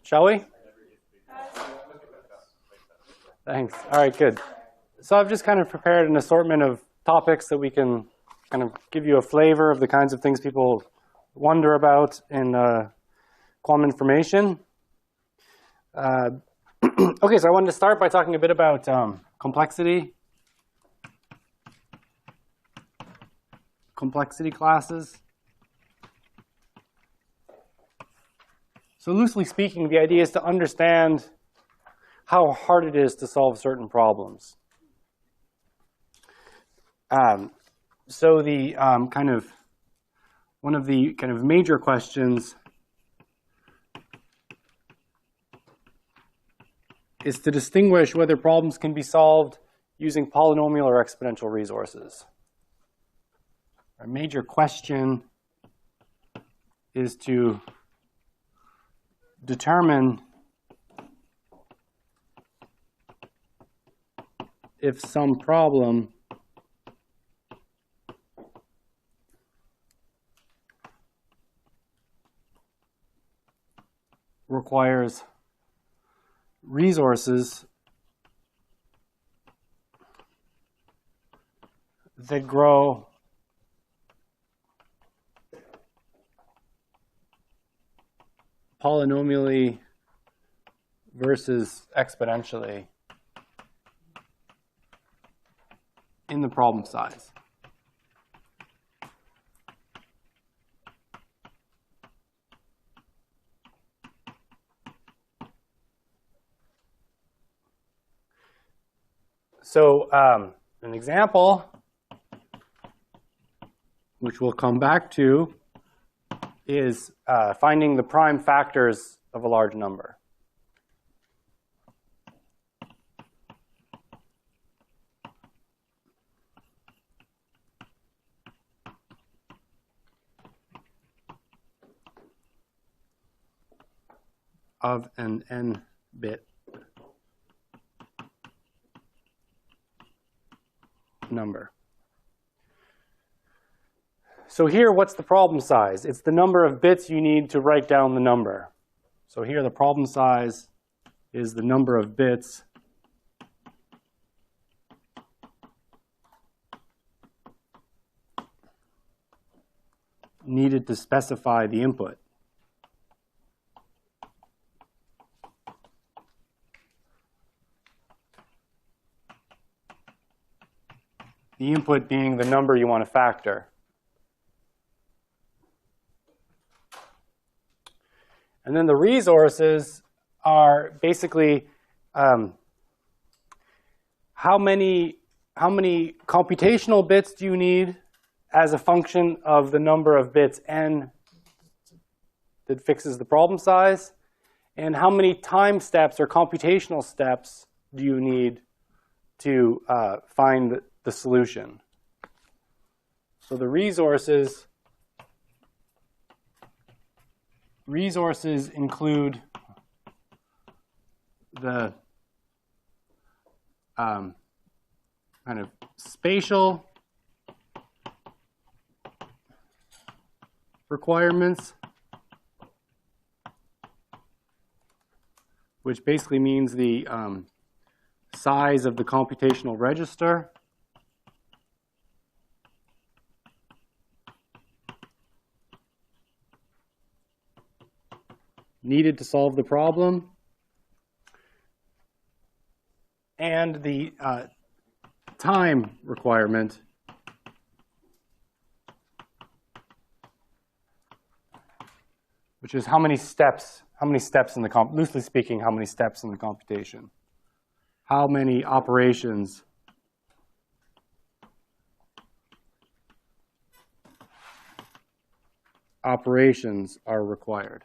Shall we? Thanks. All right, good. So I've just kind of prepared an assortment of topics that we can kind of give you a flavor of the kinds of things people wonder about in quantum information. Okay, so I wanted to start by talking a bit about complexity classes. So loosely speaking, the idea is to understand how hard it is to solve certain problems. So the one of the kind of major questions is to distinguish whether problems can be solved using polynomial or exponential resources. Our major question is to determine if some problem requires resources that grow polynomially versus exponentially in the problem size. So an example, which we'll come back to, is finding the prime factors of a large number. Of an n-bit number. So here, what's the problem size? It's the number of bits you need to write down the number. So here, the problem size is the number of bits needed to specify the input. The input being the number you want to factor. And then the resources are basically how many computational bits do you need as a function of the number of bits n that fixes the problem size, and how many time steps or computational steps do you need to find the solution. So the resources include the kind of spatial requirements, which basically means the size of the computational register. Needed to solve the problem, and the time requirement, which is how many steps in the loosely speaking, how many steps in the computation, how many operations are required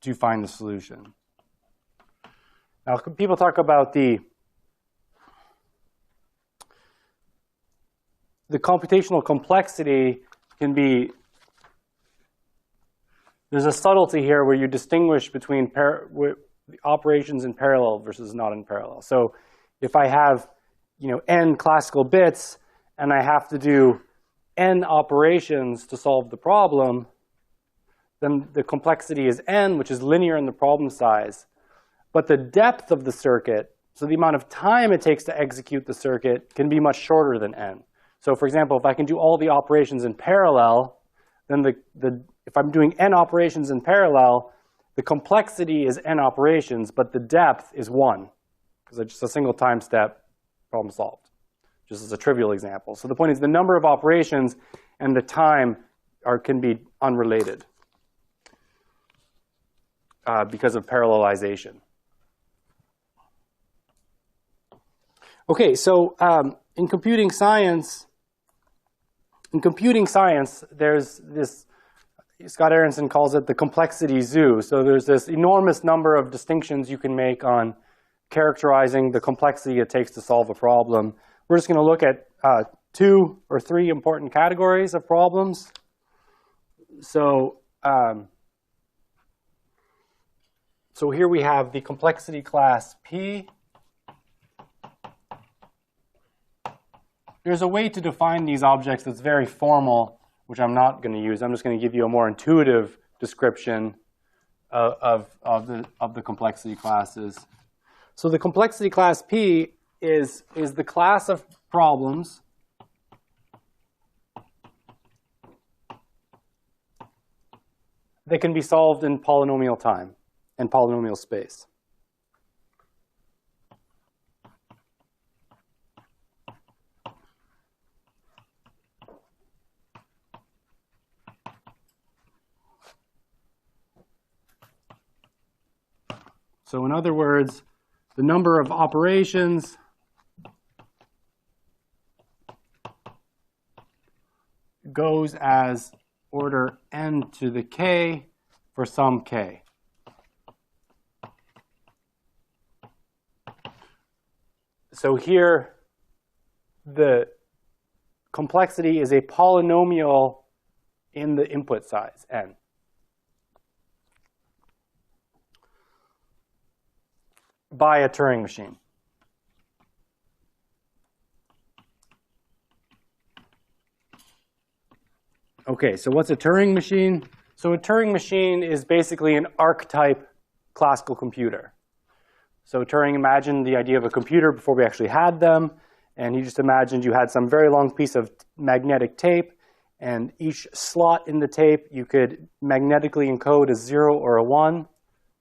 to find the solution. Now, people talk about the computational complexity can be, there's a subtlety here where you distinguish between operations in parallel versus not in parallel. So if I have, n classical bits and I have to do n operations to solve the problem, then the complexity is n, which is linear in the problem size. But the depth of the circuit, so the amount of time it takes to execute the circuit, can be much shorter than n. So for example, if I can do all the operations in parallel, then if I'm doing n operations in parallel, the complexity is n operations, but the depth is 1, because it's just a single time step, problem solved, just as a trivial example. So the point is the number of operations and the time can be unrelated because of parallelization. Okay, so in computing science, there's this, Scott Aronson calls it the complexity zoo. So there's this enormous number of distinctions you can make on characterizing the complexity it takes to solve a problem. We're just going to look at 2 or 3 important categories of problems. So, so here we have the complexity class P. There's a way to define these objects that's very formal, which I'm not going to use. I'm just going to give you a more intuitive description of the complexity classes. So the complexity class P is the class of problems that can be solved in polynomial time and polynomial space. So in other words, the number of operations goes as order n to the k for some k. So here, the complexity is a polynomial in the input size, n. By a Turing machine. Okay, so what's a Turing machine? So a Turing machine is basically an archetype classical computer. So Turing imagined the idea of a computer before we actually had them, and he just imagined you had some very long piece of magnetic tape, and each slot in the tape you could magnetically encode a 0 or a 1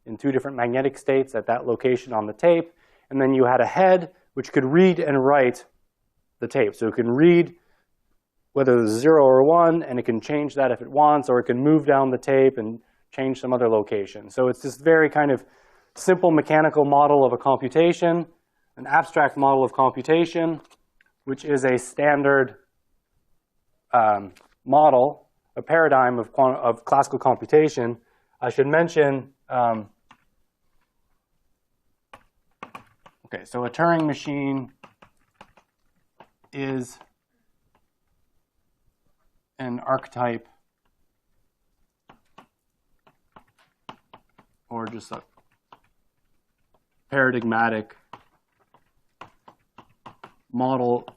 in 2 different magnetic states at that location on the tape. And then you had a head which could read and write the tape. So it can read whether it's 0 or 1, and it can change that if it wants, or it can move down the tape and change some other location. So it's this very kind of simple mechanical model of a computation, an abstract model of computation, which is a standard model, a paradigm of classical computation. I should mention, okay, so a Turing machine is an archetype, or just a paradigmatic model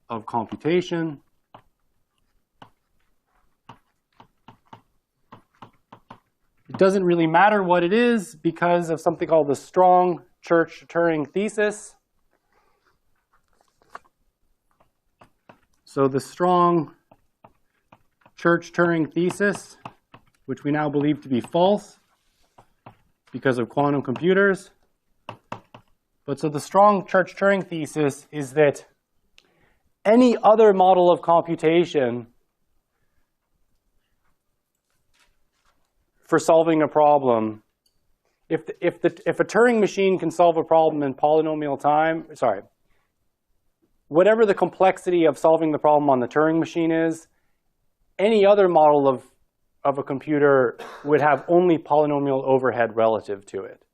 of computation. It doesn't really matter what it is because of something called the strong Church-Turing thesis. So the strong Church-Turing thesis, which we now believe to be false because of quantum computers. But so the strong Church-Turing thesis is that any other model of computation for solving a problem, if a Turing machine can solve a problem in polynomial time, whatever the complexity of solving the problem on the Turing machine is, any other model of a computer would have only polynomial overhead relative to it.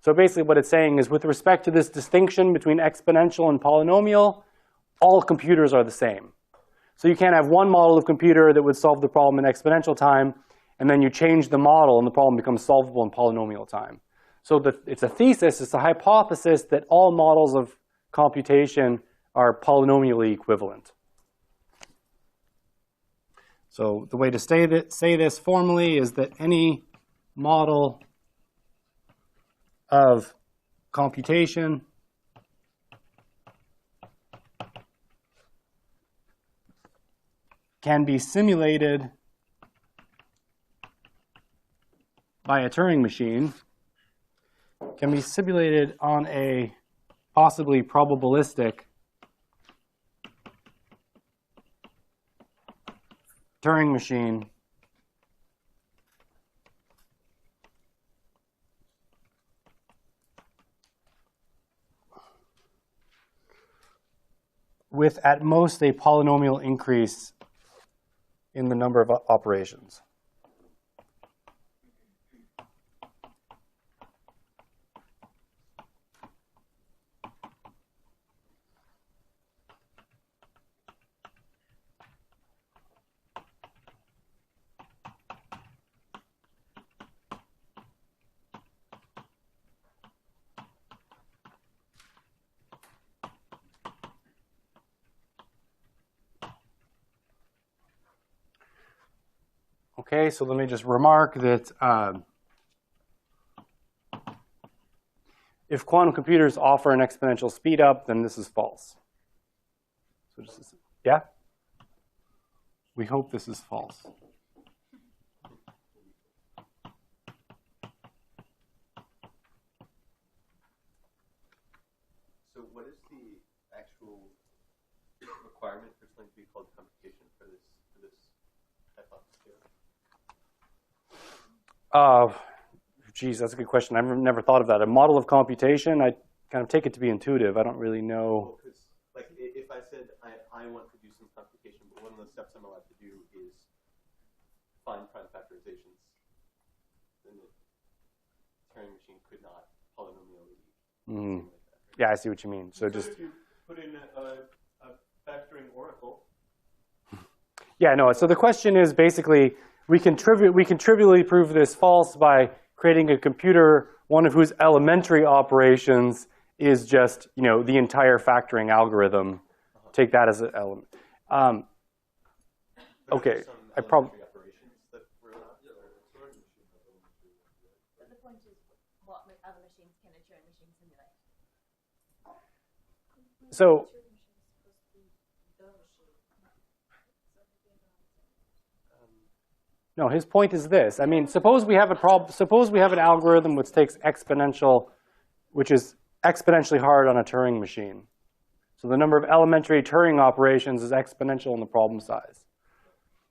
So basically what it's saying is, with respect to this distinction between exponential and polynomial, all computers are the same. So you can't have one model of computer that would solve the problem in exponential time, and then you change the model and the problem becomes solvable in polynomial time. So it's a thesis, it's a hypothesis that all models of computation are polynomially equivalent. So the way to say this formally is that any model of computation can be simulated by a Turing machine, can be simulated on a possibly probabilistic Turing machine with at most a polynomial increase in the number of operations. Okay, so let me just remark that if quantum computers offer an exponential speedup, then this is false. So just, yeah? We hope this is false. So what is the actual requirement for something to be called computation for this hypothesis here? Geez, that's a good question. I've never thought of that. A model of computation, I kind of take it to be intuitive. I don't really know. Well, like if I said I want to do some computation, but one of the steps I'm allowed to do is find prime factorizations, then the Turing machine could not polynomially simulate that. Right? Yeah, I see what you mean. So just if you put in a factoring oracle. Yeah, no. So the question is basically we can trivially prove this false by creating a computer, one of whose elementary operations is just the entire factoring algorithm. Take that as an element. Okay, I probably. But the point is, what other machines can a Turing machine simulate? So. No, his point is this. I mean, suppose we have an algorithm which is exponentially hard on a Turing machine. So the number of elementary Turing operations is exponential in the problem size.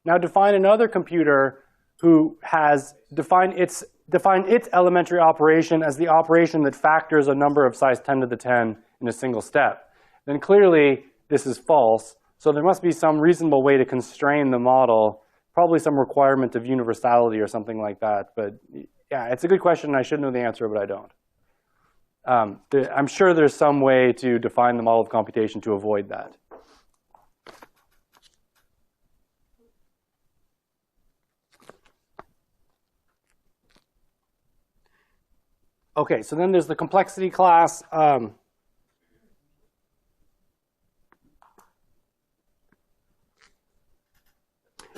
Now define another computer who has defined its elementary operation as the operation that factors a number of size 10 to the 10 in a single step. Then clearly this is false. So there must be some reasonable way to constrain the model. Probably some requirement of universality or something like that. But yeah, it's a good question. I should know the answer, but I don't. I'm sure there's some way to define the model of computation to avoid that. Okay, so then there's the complexity class.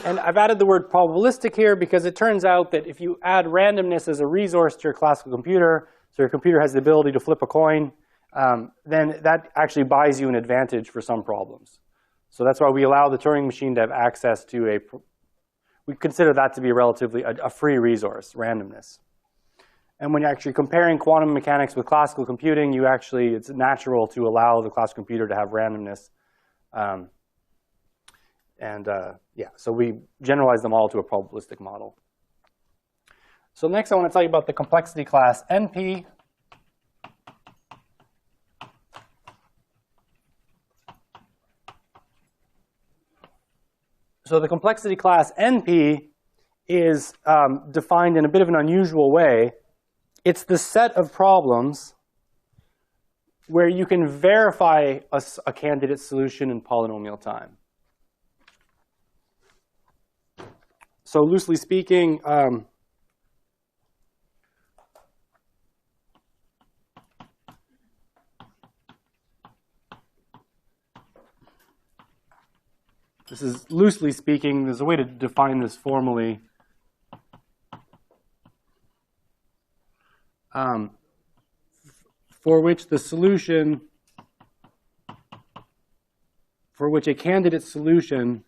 And I've added the word probabilistic here because it turns out that if you add randomness as a resource to your classical computer, so your computer has the ability to flip a coin, then that actually buys you an advantage for some problems. So that's why we allow the Turing machine to have access to we consider that to be a free resource, randomness. And when you're actually comparing quantum mechanics with classical computing, it's natural to allow the classical computer to have randomness. Yeah, so we generalize them all to a probabilistic model. So next I want to tell you about the complexity class NP. So the complexity class NP is defined in a bit of an unusual way. It's the set of problems where you can verify a candidate solution in polynomial time. So loosely speaking, this is loosely speaking, there's a way to define this formally. for which the solution, for which a candidate solution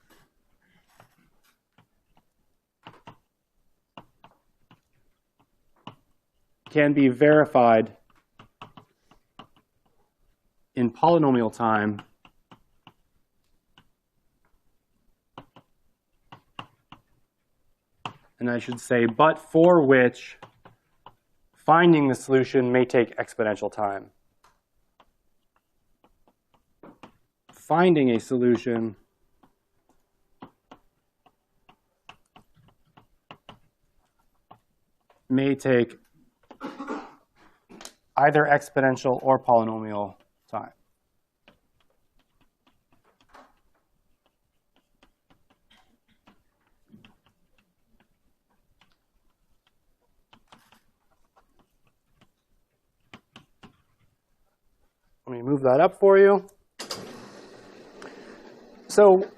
can be verified in polynomial time and I should say, but for which finding the solution may take exponential time. Finding a solution may take either exponential or polynomial time. Let me move that up for you. So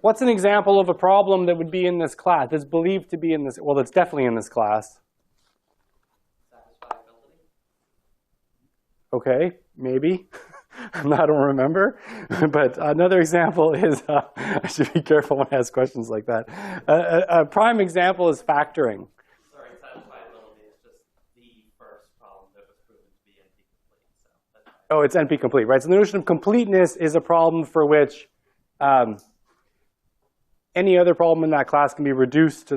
what's an example of a problem that would be in this class, that's believed to be in this, well, that's definitely in this class? Satisfiability. Okay, maybe. I don't remember. But another example is, I should be careful when I ask questions like that. A prime example is factoring. Sorry, satisfiability is just the first problem that was proven to be NP complete. So that's fine. Oh, it's NP complete, right? So the notion of completeness is a problem for which any other problem in that class can be reduced to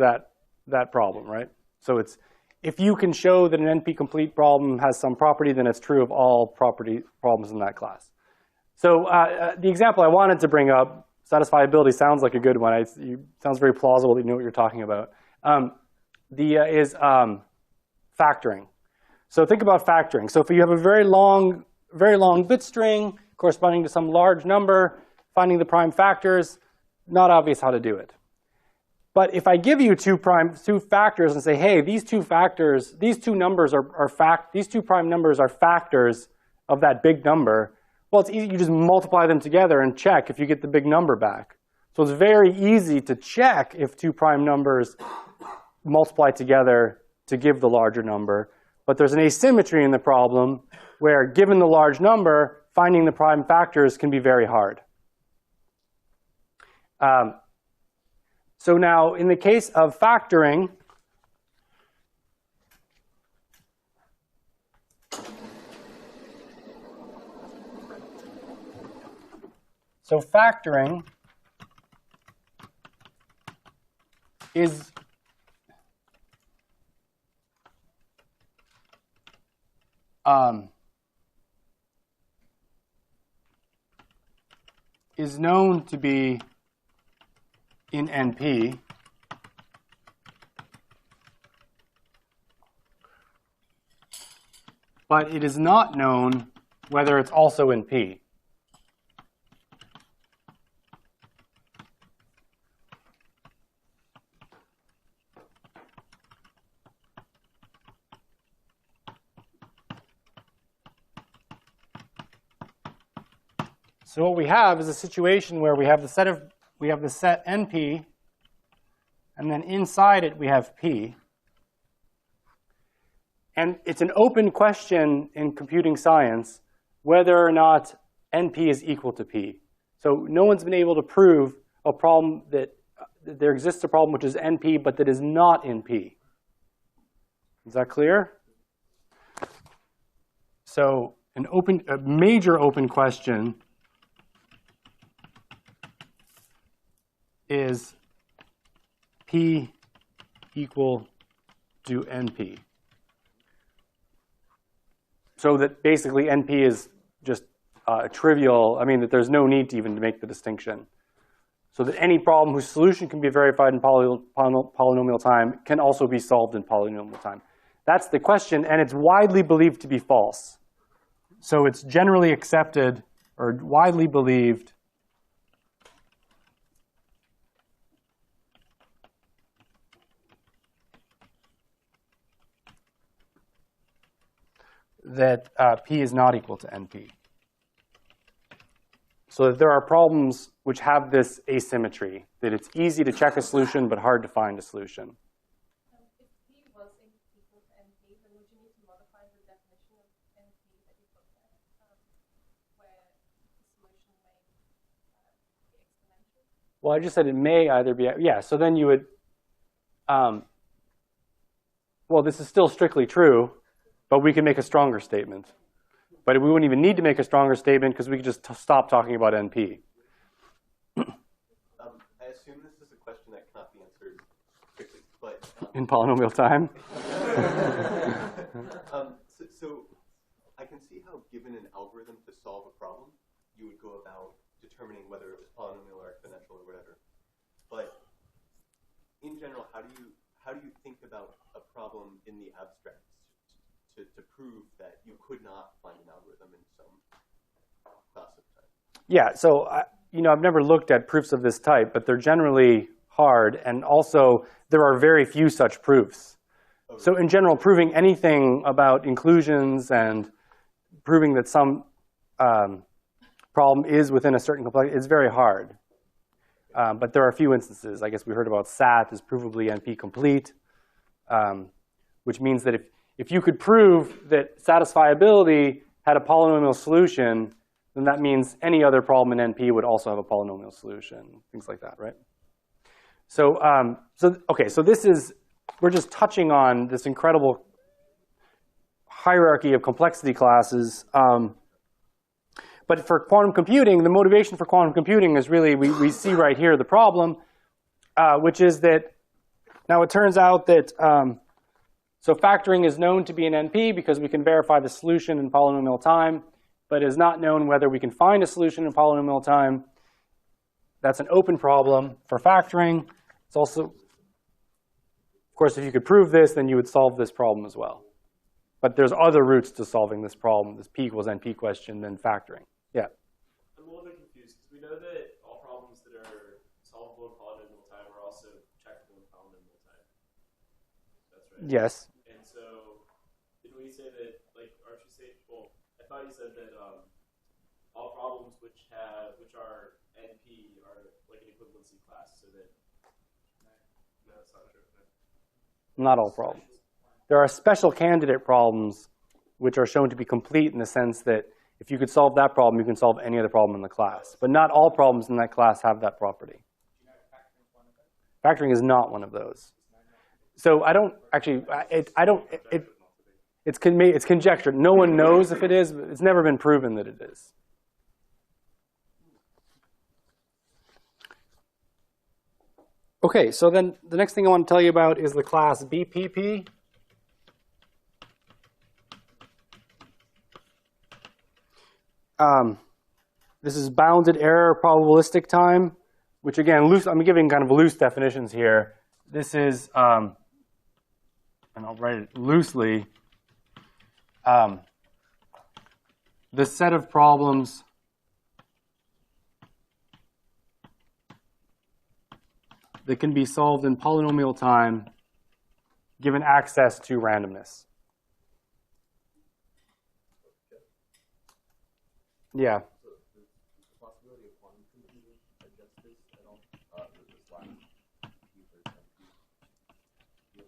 that problem, right? So it's, if you can show that an NP-complete problem has some property, then it's true of all problems in that class. So the example I wanted to bring up, satisfiability sounds like a good one. It sounds very plausible that you know what you're talking about. Is factoring. So think about factoring. So if you have a very long bit string corresponding to some large number, finding the prime factors, not obvious how to do it. But if I give you two factors and say, hey, these two factors, these two numbers these two prime numbers are factors of that big number, well, it's easy. You just multiply them together and check if you get the big number back. So it's very easy to check if two prime numbers multiply together to give the larger number. But there's an asymmetry in the problem where, given the large number, finding the prime factors can be very hard. So now, in the case of factoring, is known to be in NP, but it is not known whether it's also in P. So what we have is a situation where we have the set NP, and then inside it we have P. And it's an open question in computing science whether or not NP is equal to P. So no one's been able to prove a problem that there exists a problem which is NP but that is not in P. Is that clear? So a major open question is P equal to NP. So that basically NP is just trivial. I mean, that there's no need to even make the distinction. So that any problem whose solution can be verified in polynomial time can also be solved in polynomial time. That's the question, and it's widely believed to be false. So it's generally accepted or widely believed that P is not equal to NP. So that there are problems which have this asymmetry, that it's easy to check a solution but hard to find a solution. If P was equal to NP, then would you need to modify the definition of NP that you've looked at, where the solution may be exponential? Well, I just said it may either be, yeah, so then you would, well, this is still strictly true, but we can make a stronger statement. But we wouldn't even need to make a stronger statement because we could just stop talking about NP. I assume this is a question that cannot be answered quickly, but In polynomial time? so I can see how, given an algorithm to solve a problem, you would go about determining whether it was polynomial or exponential or whatever. But in general, how do you think about a problem in the abstract to prove that you could not find an algorithm in some class of time? Yeah, so I've never looked at proofs of this type, but they're generally hard, and also there are very few such proofs. So in general, proving anything about inclusions and proving that some problem is within a certain complexity is very hard. But there are a few instances. I guess we heard about SAT is provably NP complete, which means that if you could prove that satisfiability had a polynomial solution, then that means any other problem in NP would also have a polynomial solution, things like that, right? So, okay, so we're just touching on this incredible hierarchy of complexity classes. But for quantum computing, the motivation for quantum computing is really, we see right here the problem, which is that, now it turns out that, so factoring is known to be an NP because we can verify the solution in polynomial time, but it is not known whether we can find a solution in polynomial time. That's an open problem for factoring. It's also, of course, if you could prove this, then you would solve this problem as well. But there's other routes to solving this problem, this P equals NP question, than factoring. Yeah? I'm a little bit confused because we know that all problems that are solvable in polynomial time are also checkable in polynomial time. That's right? Yes. And so, did we say that, like, aren't you saying, well, I thought you said that all problems which are NP are like an equivalency class, so that, no, that's not true. Not all problems. There are special candidate problems which are shown to be complete in the sense that if you could solve that problem, you can solve any other problem in the class. But not all problems in that class have that property. Factoring is not one of those. So I don't actually, it's conjectured. No one knows if it is, but it's never been proven that it is. Okay, so then the next thing I want to tell you about is the class BPP. This is bounded error probabilistic time, which again, I'm giving kind of loose definitions here. This is, and I'll write it loosely, the set of problems that can be solved in polynomial time given access to randomness. Yeah. The possibility of quantum computing against this at all? This last P versus NP.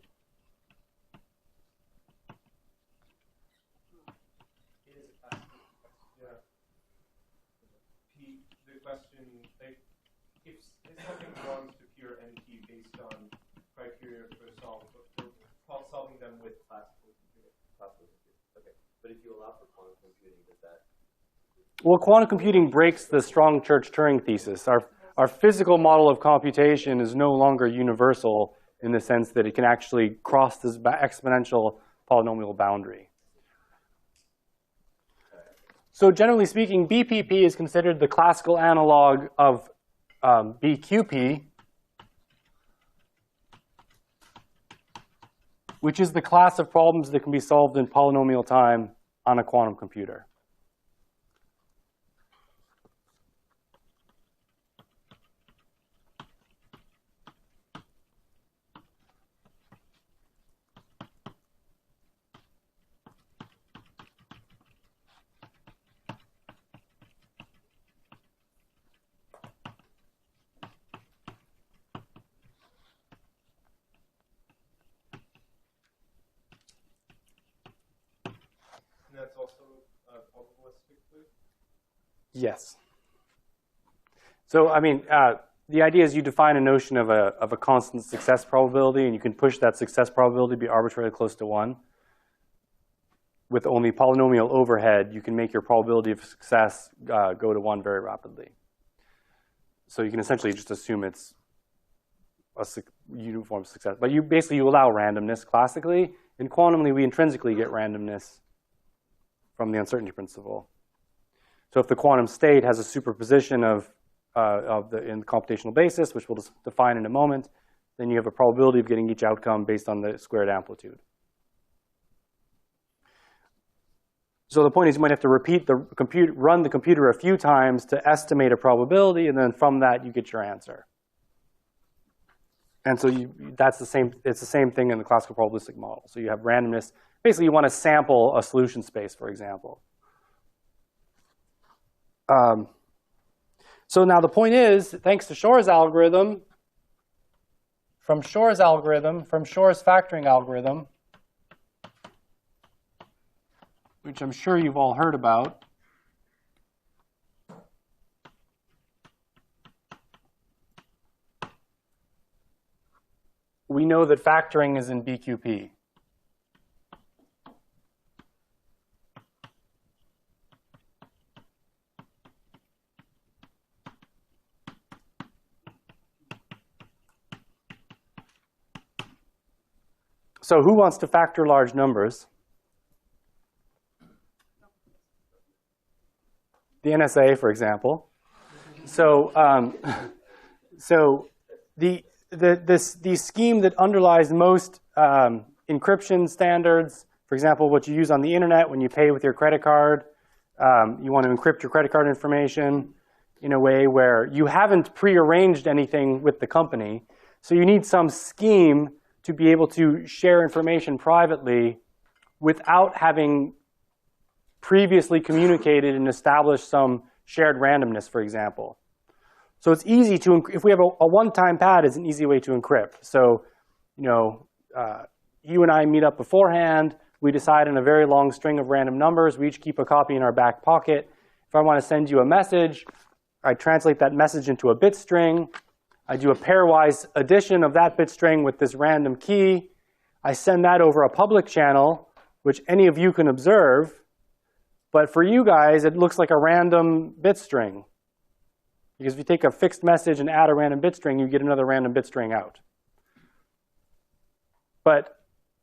It is a classical question. Yeah. The question, like, if something belongs to pure NP based on criteria for solving them with classical computing. Okay. But if you allow for quantum computing, does that? Well, quantum computing breaks the strong Church-Turing thesis. Our physical model of computation is no longer universal in the sense that it can actually cross this exponential polynomial boundary. So generally speaking, BPP is considered the classical analog of BQP, which is the class of problems that can be solved in polynomial time on a quantum computer. And that's also probabilistically? Yes. So, I mean, the idea is you define a notion of a constant success probability, and you can push that success probability to be arbitrarily close to 1. With only polynomial overhead, you can make your probability of success go to 1 very rapidly. So you can essentially just assume it's a uniform success. But you allow randomness classically. In quantumly, we intrinsically get randomness from the uncertainty principle. So if the quantum state has a superposition in the computational basis, which we'll define in a moment, then you have a probability of getting each outcome based on the squared amplitude. So the point is you might have to run the computer a few times to estimate a probability, and then from that you get your answer. And so it's the same thing in the classical probabilistic model. So you have randomness. Basically, you want to sample a solution space, for example. So now the point is, thanks to Shor's algorithm, from Shor's factoring algorithm, which I'm sure you've all heard about, we know that factoring is in BQP. So who wants to factor large numbers? The NSA, for example. So, the scheme that underlies most encryption standards, for example, what you use on the internet when you pay with your credit card, you want to encrypt your credit card information in a way where you haven't prearranged anything with the company. So you need some scheme to be able to share information privately without having previously communicated and established some shared randomness, for example. So it's easy to, if we have a one-time pad, it's an easy way to encrypt. So, you and I meet up beforehand. We decide on a very long string of random numbers. We each keep a copy in our back pocket. If I want to send you a message, I translate that message into a bit string. I do a pairwise addition of that bit string with this random key. I send that over a public channel, which any of you can observe. But for you guys, it looks like a random bit string. Because if you take a fixed message and add a random bit string, you get another random bit string out. But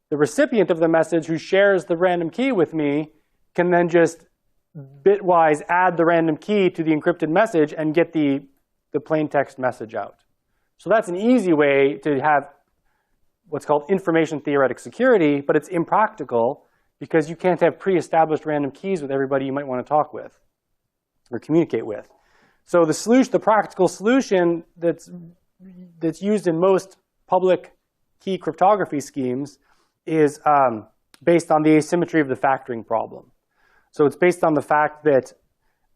the recipient of the message who shares the random key with me can then just bitwise add the random key to the encrypted message and get the plain text message out. So that's an easy way to have what's called information theoretic security, but it's impractical because you can't have pre-established random keys with everybody you might want to talk with or communicate with. So the solution, the practical solution that's used in most public key cryptography schemes is based on the asymmetry of the factoring problem. So it's based on the fact that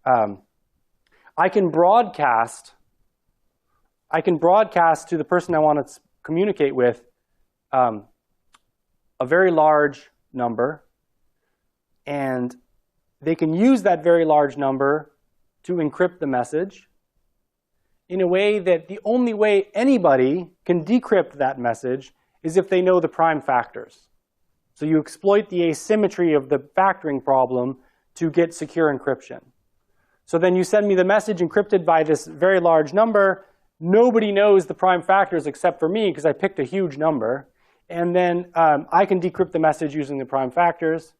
I can broadcast to the person I want to communicate with a very large number, and they can use that very large number to encrypt the message in a way that the only way anybody can decrypt that message is if they know the prime factors. So you exploit the asymmetry of the factoring problem to get secure encryption. So then you send me the message encrypted by this very large number. Nobody knows the prime factors except for me because I picked a huge number. And then I can decrypt the message using the prime factors,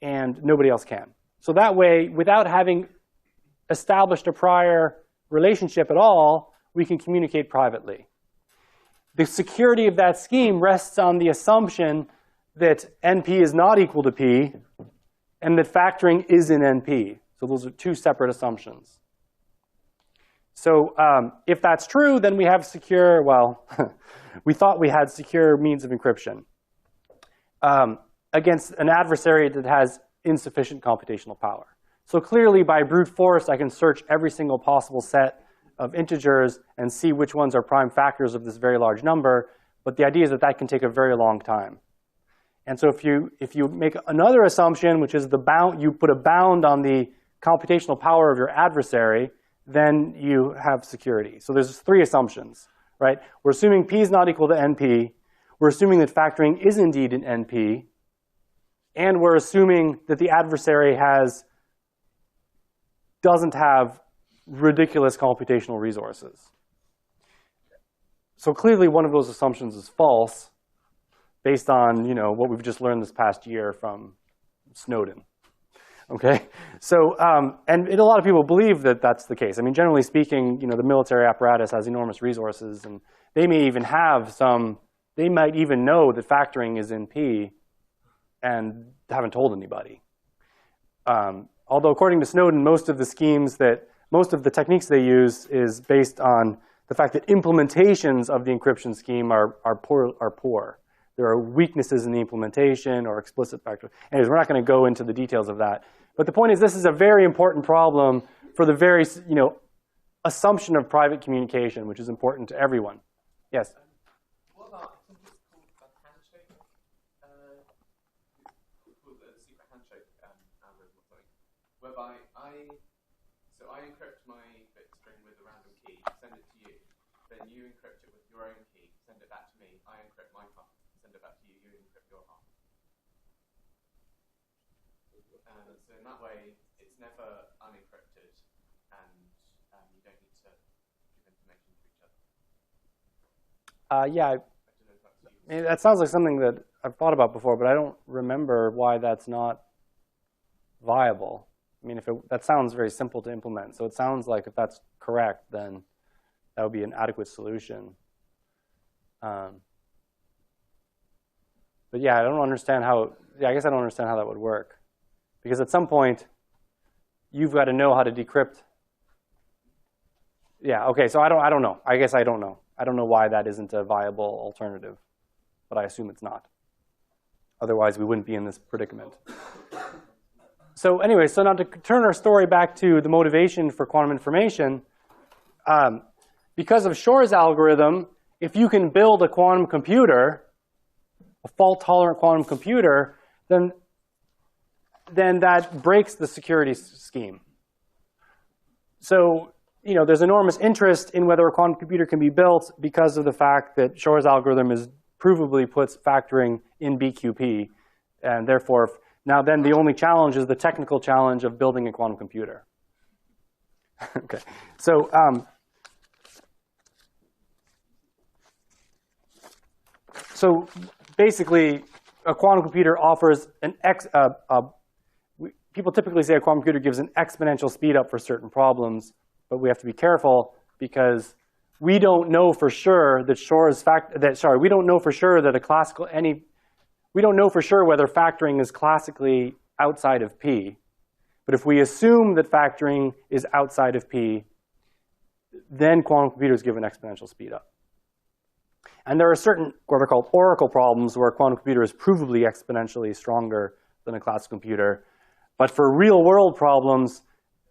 and nobody else can. So that way, without having established a prior relationship at all, we can communicate privately. The security of that scheme rests on the assumption that NP is not equal to P, and that factoring is in NP. So those are two separate assumptions. So if that's true, then we have secure, well, we thought we had secure means of encryption against an adversary that has insufficient computational power. So clearly, by brute force, I can search every single possible set of integers and see which ones are prime factors of this very large number. But the idea is that that can take a very long time. And so if you make another assumption, which is the bound, you put a bound on the computational power of your adversary, then you have security. So there's 3 assumptions, right? We're assuming P is not equal to NP. We're assuming that factoring is indeed an NP. And we're assuming that the adversary doesn't have ridiculous computational resources. So clearly one of those assumptions is false based on, what we've just learned this past year from Snowden. Okay? So, and a lot of people believe that that's the case. I mean, generally speaking, the military apparatus has enormous resources, and they may even they might even know that factoring is in P and haven't told anybody. Although according to Snowden, most of the techniques they use is based on the fact that implementations of the encryption scheme are poor. There are weaknesses in the implementation or explicit factor. Anyways, we're not going to go into the details of that. But the point is, this is a very important problem for the very, assumption of private communication, which is important to everyone. Yes? What about, I think it's called a handshake, called the secret handshake algorithm or something, whereby I encrypt my bit string with a random key, send it to you, then you encrypt it with your own key, send it back to me, I encrypt my part, send it back to you, you encrypt your part. So in that way, it's never unencrypted, and you don't need to give information to each other. Yeah, I mean, that sounds like something that I've thought about before, but I don't remember why that's not viable. I mean, that sounds very simple to implement. So it sounds like if that's correct, then that would be an adequate solution. But yeah, I don't understand how. Yeah, I guess I don't understand how that would work, because at some point, you've got to know how to decrypt. Yeah. Okay. So I don't know. I guess I don't know. I don't know why that isn't a viable alternative, but I assume it's not. Otherwise, we wouldn't be in this predicament. So anyway, so now to turn our story back to the motivation for quantum information, because of Shor's algorithm, if you can build a quantum computer, a fault-tolerant quantum computer, then that breaks the security scheme. So, there's enormous interest in whether a quantum computer can be built because of the fact that Shor's algorithm provably puts factoring in BQP, and therefore, now then the only challenge is the technical challenge of building a quantum computer. Okay, so basically, a quantum computer offers people typically say a quantum computer gives an exponential speed up for certain problems, but we have to be careful because we don't know for sure that we don't know for sure that we don't know for sure whether factoring is classically outside of P. But if we assume that factoring is outside of P, then quantum computers give an exponential speed up. And there are certain what are called oracle problems where a quantum computer is provably exponentially stronger than a classical computer. But for real-world problems,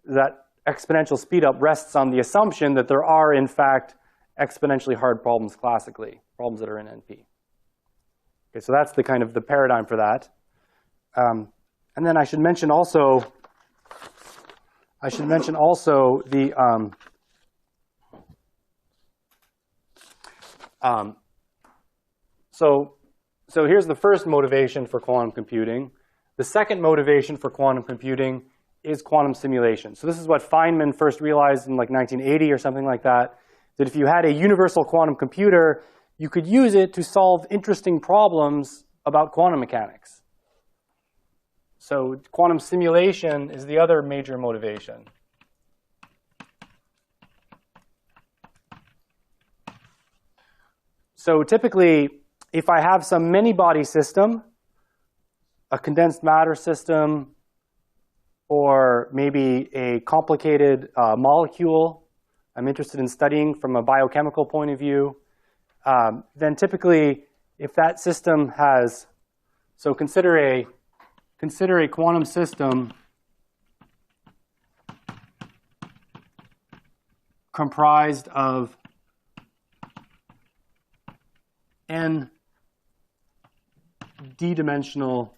that exponential speedup rests on the assumption that there are, in fact, exponentially hard problems classically, problems that are in NP. Okay, so that's the kind of the paradigm for that. And then I should mention also the so here's the first motivation for quantum computing. The second motivation for quantum computing is quantum simulation. So this is what Feynman first realized in like 1980 or something like that, that if you had a universal quantum computer, you could use it to solve interesting problems about quantum mechanics. So quantum simulation is the other major motivation. So typically, if I have some many-body system, a condensed matter system, or maybe a complicated molecule I'm interested in studying from a biochemical point of view, then typically, if that system has, so consider a quantum system comprised of n d-dimensional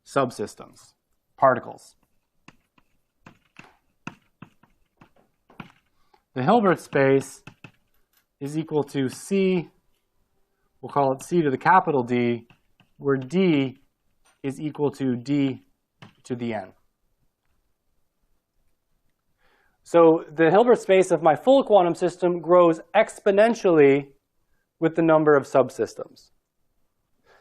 subsystems, particles. The Hilbert space is equal to C, we'll call it C to the capital D, where D is equal to D to the N. So the Hilbert space of my full quantum system grows exponentially with the number of subsystems.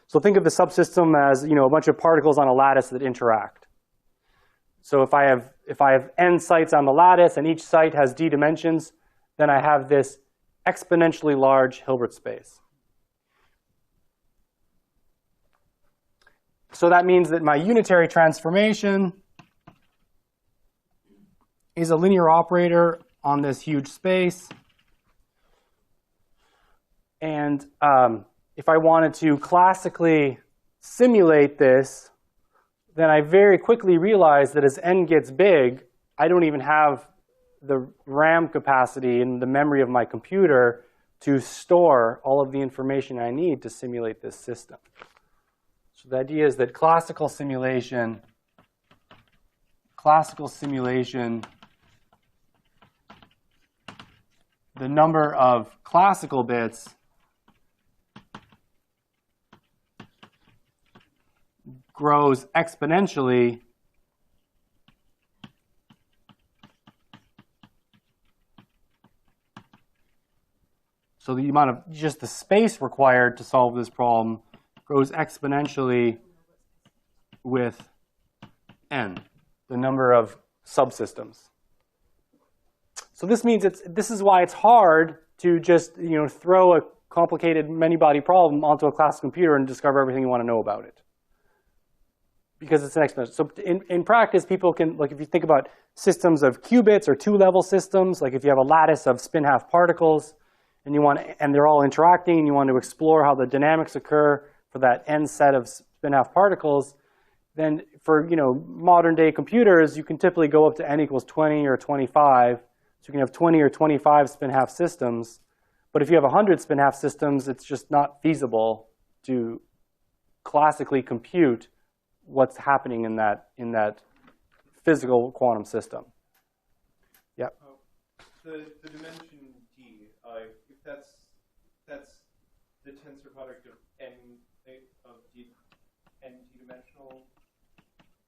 So think of the subsystem as, you know, a bunch of particles on a lattice that interact. So if I have n sites on the lattice and each site has d dimensions, then I have this exponentially large Hilbert space. So that means that my unitary transformation is a linear operator on this huge space. And if I wanted to classically simulate this, then I very quickly realized that as n gets big, I don't even have the RAM capacity in the memory of my computer to store all of the information I need to simulate this system. So the idea is that classical simulation, the number of classical bits grows exponentially so the amount of just the space required to solve this problem grows exponentially with n, the number of subsystems. So this means this is why it's hard to just, you know, throw a complicated many-body problem onto a classical computer and discover everything you want to know about it. Because it's an exponential. So in practice, people can, like if you think about systems of qubits or two-level systems, like if you have a lattice of spin-half particles and they're all interacting and you want to explore how the dynamics occur for that n set of spin-half particles, then for, you know, modern-day computers, you can typically go up to n equals 20 or 25. So you can have 20 or 25 spin-half systems. But if you have 100 spin-half systems, it's just not feasible to classically compute what's happening in that physical quantum system. Yeah. The dimension d, if that's the tensor product of n d-dimensional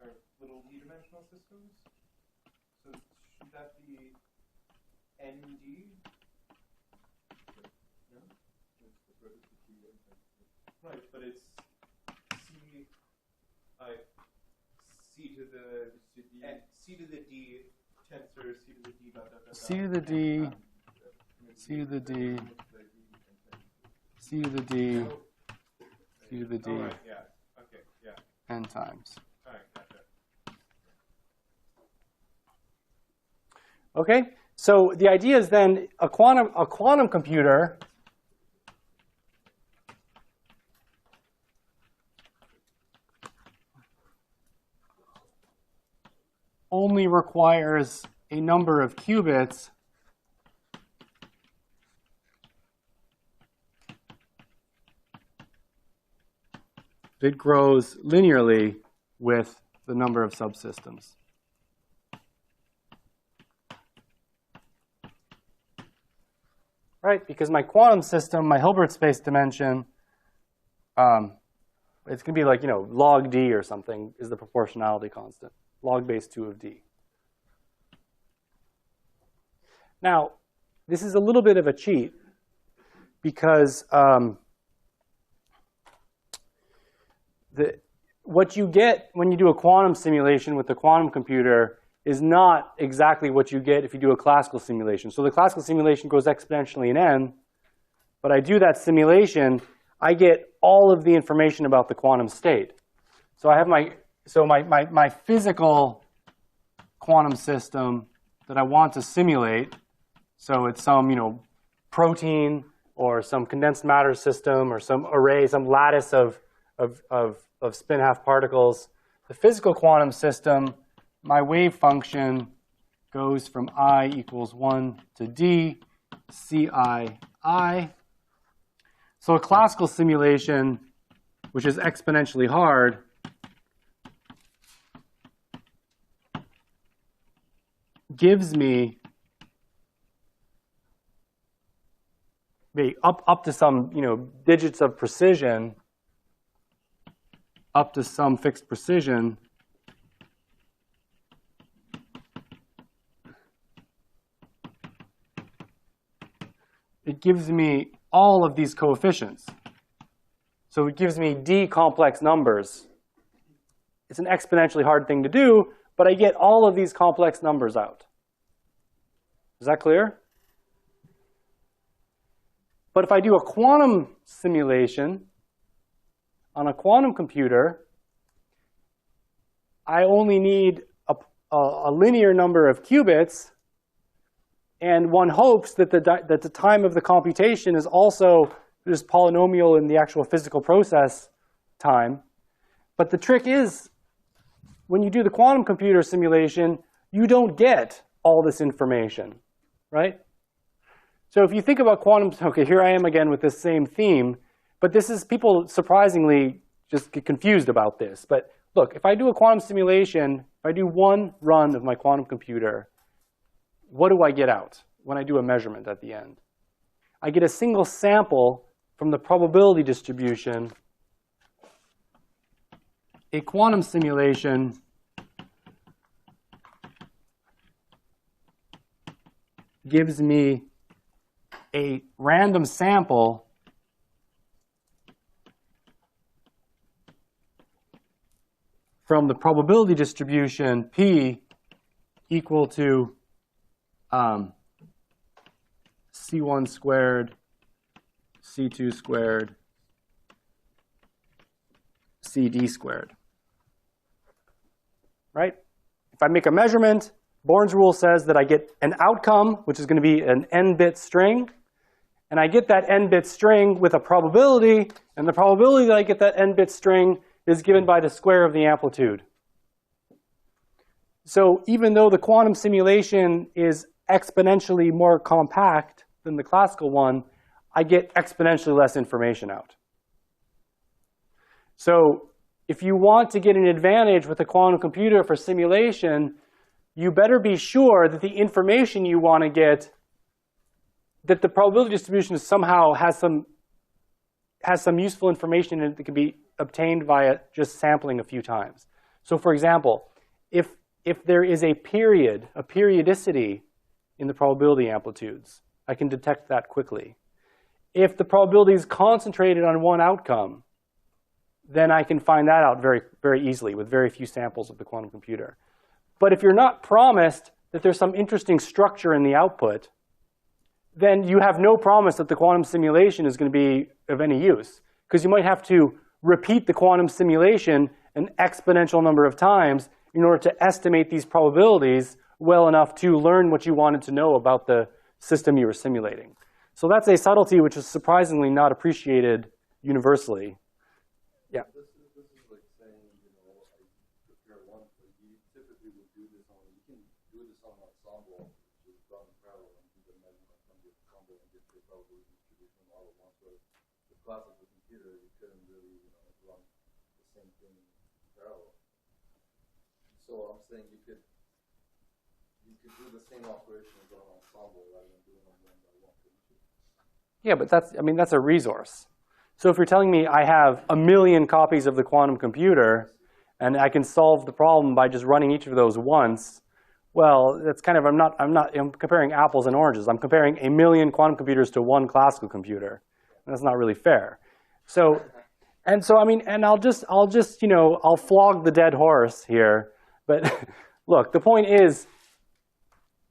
or little d-dimensional systems, so should that be nd? No? Right, but it's c to the d tensor, c to the d dot dot dot. C to the d, c to the d, c to the d, c to the d, Right, yeah. Okay, yeah. n times. All right, gotcha. Okay, so the idea is then a quantum computer only requires a number of qubits that grows linearly with the number of subsystems. Right, because my quantum system, my Hilbert space dimension, it's going to be like, you know, log d or something is the proportionality constant. Log base 2 of d. Now, this is a little bit of a cheat because what you get when you do a quantum simulation with the quantum computer is not exactly what you get if you do a classical simulation. So the classical simulation goes exponentially in n, but I do that simulation, I get all of the information about the quantum state. So I have my physical quantum system that I want to simulate. So it's some, you know, protein or some condensed matter system or some array, some lattice of spin-half particles. The physical quantum system, my wave function goes from I equals 1 to d, ci I. So a classical simulation, which is exponentially hard, gives me up to some digits of precision, up to some fixed precision, it gives me all of these coefficients. So it gives me d complex numbers. It's an exponentially hard thing to do, but I get all of these complex numbers out. Is that clear? But if I do a quantum simulation on a quantum computer, I only need a linear number of qubits, and one hopes that the time of the computation is also this polynomial in the actual physical process time. But the trick is, when you do the quantum computer simulation, you don't get all this information, right? So if you think about quantum, okay, here I am again with this same theme, but this is, people surprisingly just get confused about this. But look, if I do a quantum simulation, if I do one run of my quantum computer, what do I get out when I do a measurement at the end? I get a single sample from the probability distribution. A quantum simulation gives me a random sample from the probability distribution P equal to C1 squared, C2 squared, CD squared. Right? If I make a measurement, Born's rule says that I get an outcome, which is going to be an n-bit string. And I get that n-bit string with a probability. And the probability that I get that n-bit string is given by the square of the amplitude. So even though the quantum simulation is exponentially more compact than the classical one, I get exponentially less information out. So if you want to get an advantage with a quantum computer for simulation, you better be sure that the information you want to get, that the probability distribution somehow has some useful information in it that can be obtained via just sampling a few times. So for example, if there is a periodicity in the probability amplitudes, I can detect that quickly. If the probability is concentrated on one outcome, then I can find that out very, very easily with very few samples of the quantum computer. But if you're not promised that there's some interesting structure in the output, then you have no promise that the quantum simulation is going to be of any use. Because you might have to repeat the quantum simulation an exponential number of times in order to estimate these probabilities well enough to learn what you wanted to know about the system you were simulating. So that's a subtlety which is surprisingly not appreciated universally. Yeah. This is like saying, I prepare one, but you typically would do this on, you can do this on an ensemble, which is done in parallel, and do the measurement from the ensemble and get the probability distribution all at once. But the classical computer, you couldn't really, run the same thing in parallel. So I'm saying you could do the same operations on an ensemble rather than doing them one by one. Yeah, but that's a resource. So if you're telling me I have 1 million copies of the quantum computer and I can solve the problem by just running each of those once, well, that's kind of, I'm comparing apples and oranges. I'm comparing 1 million quantum computers to one classical computer. That's not really fair. So, and I'll flog the dead horse here. But look, the point is,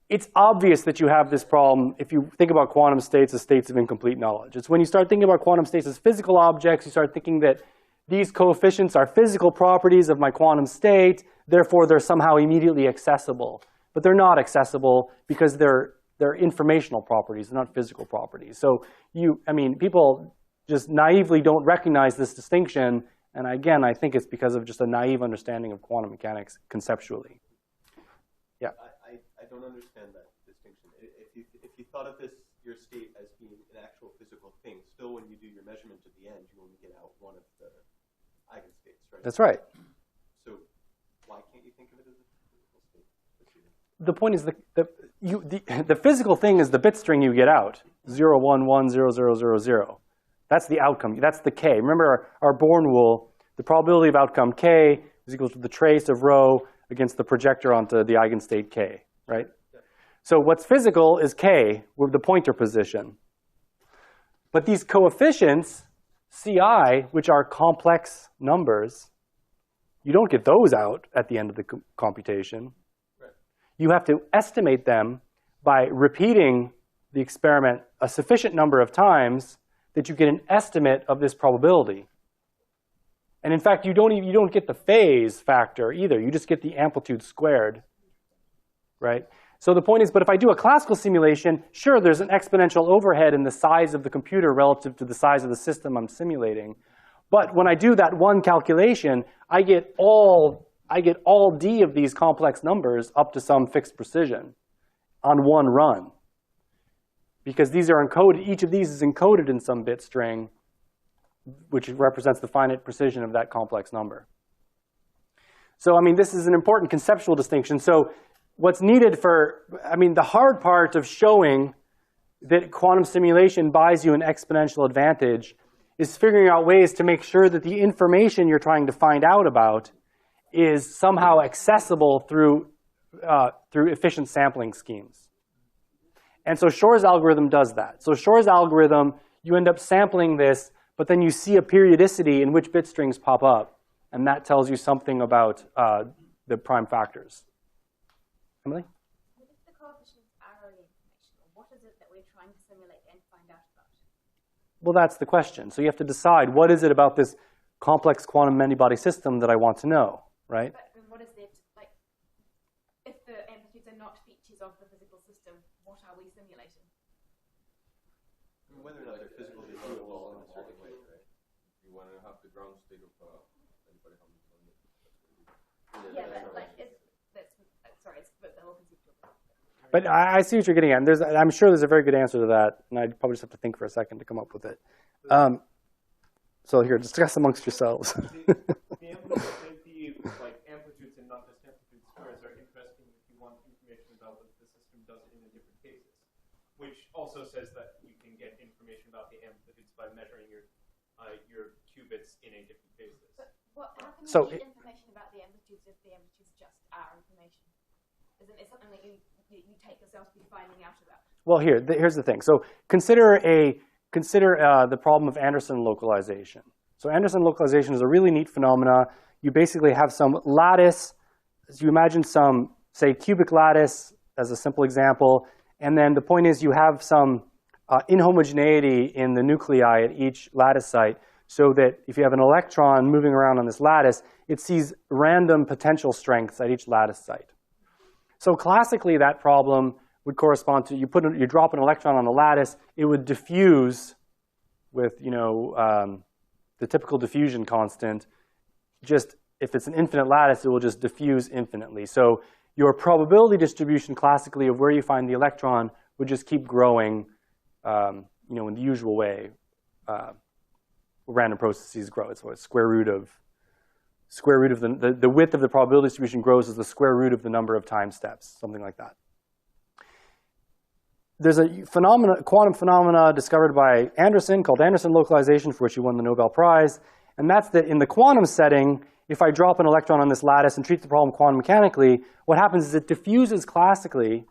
it's obvious that you have this problem if you think about quantum states as states of incomplete knowledge. It's when you start thinking about quantum states as physical objects, you start thinking that these coefficients are physical properties of my quantum state, therefore they're somehow immediately accessible. But they're not accessible because they're informational properties, they're not physical properties. So people just naively don't recognize this distinction. And again, I think it's because of just a naive understanding of quantum mechanics conceptually. Yeah. I don't understand that distinction. If you thought of this your state as being an actual physical thing. Still, when you do your measurement at the end, you only get out one of the eigenstates, right? That's right. So why can't you think of it as a physical state? The point is the physical thing is the bit string you get out, 0, 1, 1, 0, 0, 0, 0. That's the outcome. That's the k. Remember our Born rule, the probability of outcome k is equal to the trace of rho against the projector onto the eigenstate k, right? Yeah. So what's physical is k with the pointer position. But these coefficients, ci, which are complex numbers, you don't get those out at the end of the computation. Right. You have to estimate them by repeating the experiment a sufficient number of times that you get an estimate of this probability. And in fact, you don't get the phase factor either. You just get the amplitude squared, right? So the point is, but if I do a classical simulation, sure, there's an exponential overhead in the size of the computer relative to the size of the system I'm simulating. But when I do that one calculation, I get all d of these complex numbers up to some fixed precision on one run. Because these are encoded, each of these is encoded in some bit string, which represents the finite precision of that complex number. So, I mean, this is an important conceptual distinction. So what's needed the hard part of showing that quantum simulation buys you an exponential advantage is figuring out ways to make sure that the information you're trying to find out about is somehow accessible through efficient sampling schemes. And so Shor's algorithm does that. So Shor's algorithm, you end up sampling this, but then you see a periodicity in which bit strings pop up. And that tells you something about the prime factors. Emily? What if the coefficients are only informational? What is it that we're trying to simulate and find out about? Well, that's the question. So you have to decide, what is it about this complex quantum many-body system that I want to know, right? But what is it, like, if the amplitudes are not features of the physical system, what are we simulating? Whether or not they're physical, they do evolve in a certain way, right? You want to have the ground state of anybody having done it. Yeah, but like, sorry, it's the whole conceptual. But I see what you're getting at. And I'm sure there's a very good answer to that, and I'd probably just have to think for a second to come up with it. So here, discuss amongst yourselves. The amplitudes and not just amplitude squares are interesting if you want information about what the system does in the different cases, which also says that you can get information about the amplitudes by measuring your qubits in a different phases. But how can So you get information about the amplitudes if the amplitudes just are information? Isn't it something that you take yourself to be finding out about? Well, here's the thing. So consider the problem of Anderson localization. So Anderson localization is a really neat phenomena. You basically have some lattice. So you imagine some, say, cubic lattice as a simple example. And then the point is you have some inhomogeneity in the nuclei at each lattice site, so that if you have an electron moving around on this lattice, it sees random potential strengths at each lattice site. So classically, that problem would correspond to you drop an electron on the lattice, it would diffuse with the typical diffusion constant. Just if it's an infinite lattice, it will just diffuse infinitely. So your probability distribution classically of where you find the electron would just keep growing, in the usual way. Random processes grow. It's what square root of the width of the probability distribution grows as the square root of the number of time steps, something like that. There's a quantum phenomena discovered by Anderson called Anderson localization, for which he won the Nobel Prize. And that's that in the quantum setting, if I drop an electron on this lattice and treat the problem quantum mechanically, what happens is it diffuses classically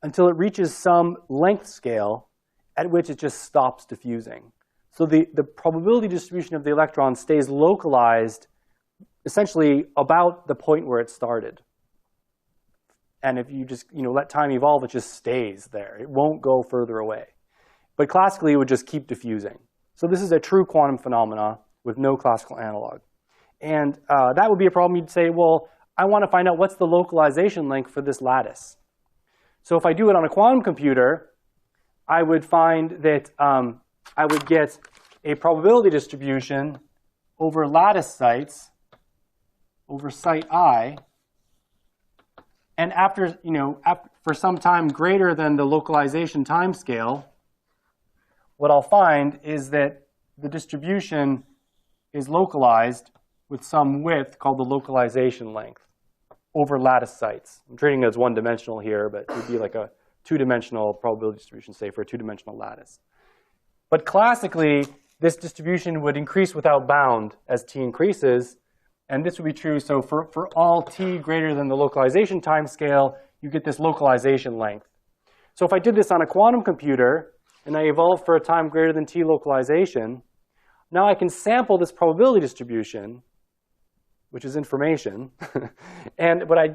until it reaches some length scale at which it just stops diffusing. So the probability distribution of the electron stays localized essentially about the point where it started. And if you just let time evolve, it just stays there. It won't go further away. But classically, it would just keep diffusing. So this is a true quantum phenomena with no classical analog. And that would be a problem. You'd say, well, I want to find out what's the localization length for this lattice. So if I do it on a quantum computer, I would find that I would get a probability distribution over lattice sites, over site I. And after, for some time greater than the localization time scale, what I'll find is that the distribution is localized with some width called the localization length over lattice sites. I'm treating it as one-dimensional here, but it would be like a two-dimensional probability distribution, say, for a two-dimensional lattice. But classically, this distribution would increase without bound as t increases, and this would be true. So for all t greater than the localization timescale, you get this localization length. So if I did this on a quantum computer, and I evolved for a time greater than t localization, now I can sample this probability distribution, which is information, and what I'd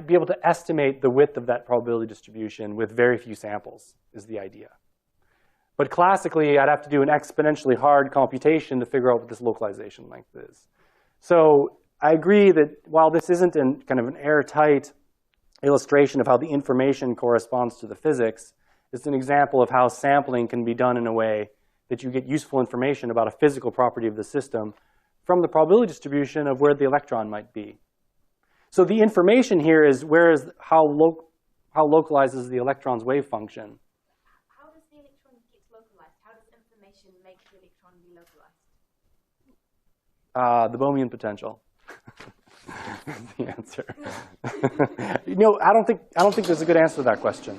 be able to estimate the width of that probability distribution with very few samples, is the idea. But classically, I'd have to do an exponentially hard computation to figure out what this localization length is. So I agree that while this isn't kind of an airtight illustration of how the information corresponds to the physics, it's an example of how sampling can be done in a way that you get useful information about a physical property of the system from the probability distribution of where the electron might be. So the information here is how localized is the electron's wave function. How does the electron get localized? How does information make the electron be localized? The Bohmian potential. That's the answer. I don't think there's a good answer to that question.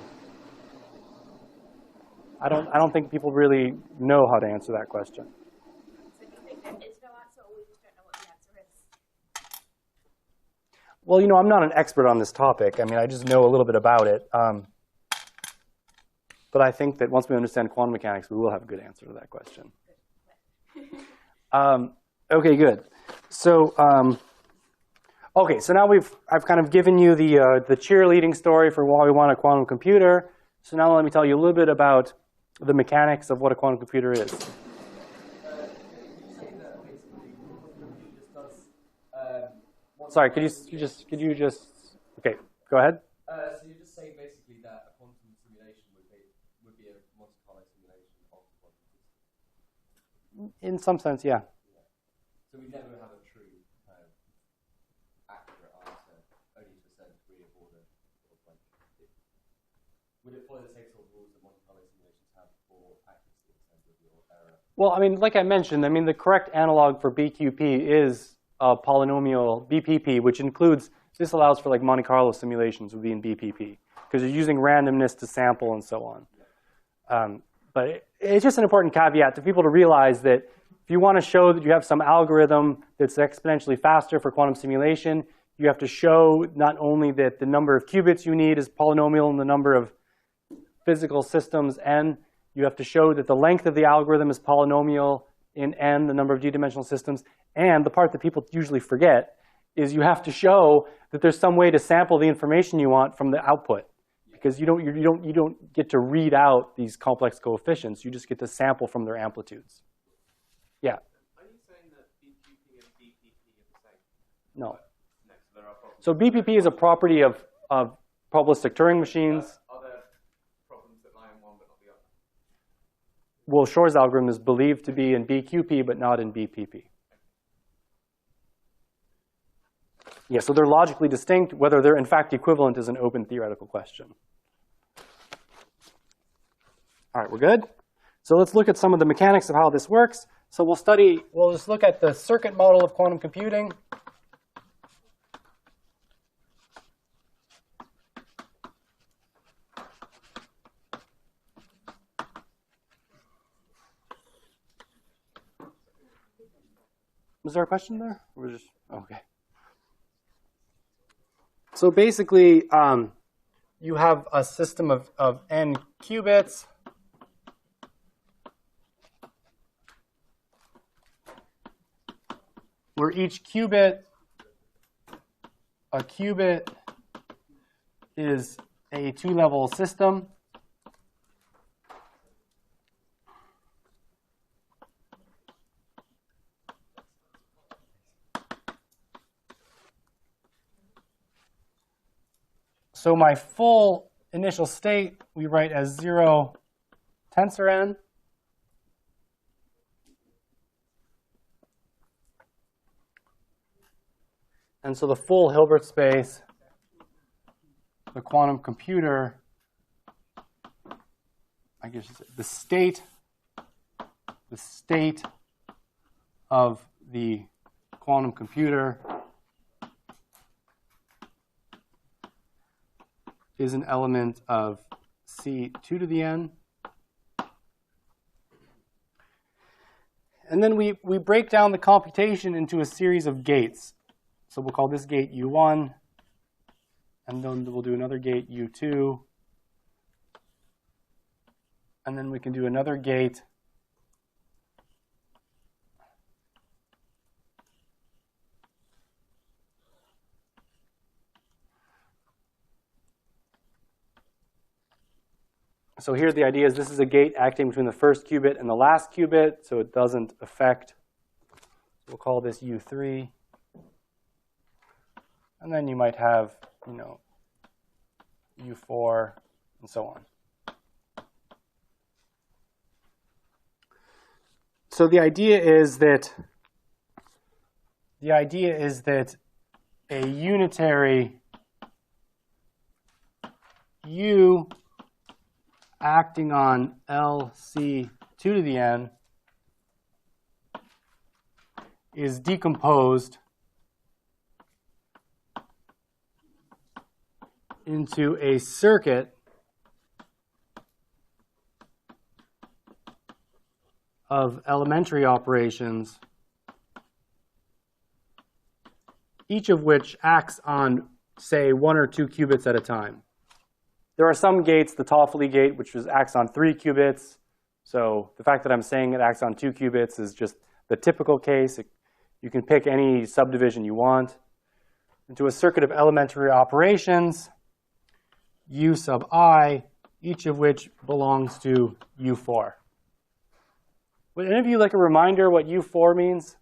I don't think people really know how to answer that question. So do you think there is no answer, or we just don't know what the answer is? Well, I'm not an expert on this topic. I mean, I just know a little bit about it. But I think that once we understand quantum mechanics, we will have a good answer to that question. Okay, good. So, so now I've kind of given you the cheerleading story for why we want a quantum computer. So now let me tell you a little bit about the mechanics of what a quantum computer is. Sorry, could you just okay, go ahead. So you're just saying basically that a quantum simulation would be a Monte Carlo simulation of the quantum system. In some sense, yeah. So we never have a true accurate answer, only to a certain degree of order. Would it follow the same sort of rules that Monte Carlo simulations have for accuracy in terms of your error? Well, I mean, like I mentioned, the correct analog for BQP is a polynomial BPP, which includes, this allows for like Monte Carlo simulations would be in BPP, because you're using randomness to sample and so on. But it's just an important caveat to people to realize that if you want to show that you have some algorithm that's exponentially faster for quantum simulation, you have to show not only that the number of qubits you need is polynomial in the number of physical systems n, you have to show that the length of the algorithm is polynomial in n, the number of d-dimensional systems, and the part that people usually forget is you have to show that there's some way to sample the information you want from the output, because you don't get to read out these complex coefficients. You just get to sample from their amplitudes. Yeah. Are you saying that BQP and BPP are the same? No. No, so there are problems. So BPP is a property of probabilistic Turing machines. Are there problems that lie in one but not the other? Well, Shor's algorithm is believed to be in BQP but not in BPP. Yeah, so they're logically distinct. Whether they're in fact equivalent is an open theoretical question. All right, we're good? So let's look at some of the mechanics of how this works. So we'll just look at the circuit model of quantum computing. Was there a question there? Or just, okay. So basically, you have a system of n qubits. Where each qubit, a qubit is a two-level system. So my full initial state we write as 0 tensor n. And so the full Hilbert space, the quantum computer, I guess the state the state of the quantum computer is an element of C2 to the n. And then we break down the computation into a series of gates. So we'll call this gate U1, and then we'll do another gate U2, and then we can do another gate So here the idea is this is a gate acting between the first qubit and the last qubit, so it doesn't affect. We'll call this U3. And then you might have, U4 and so on. So the idea is that a unitary U acting on LC2 to the n is decomposed into a circuit of elementary operations, each of which acts on, say, 1 or 2 qubits at a time. There are some gates, the Toffoli gate, which acts on 3 qubits. So the fact that I'm saying it acts on 2 qubits is just the typical case. You can pick any subdivision you want. Into a circuit of elementary operations, U sub I, each of which belongs to U4. Would any of you like a reminder what U4 means?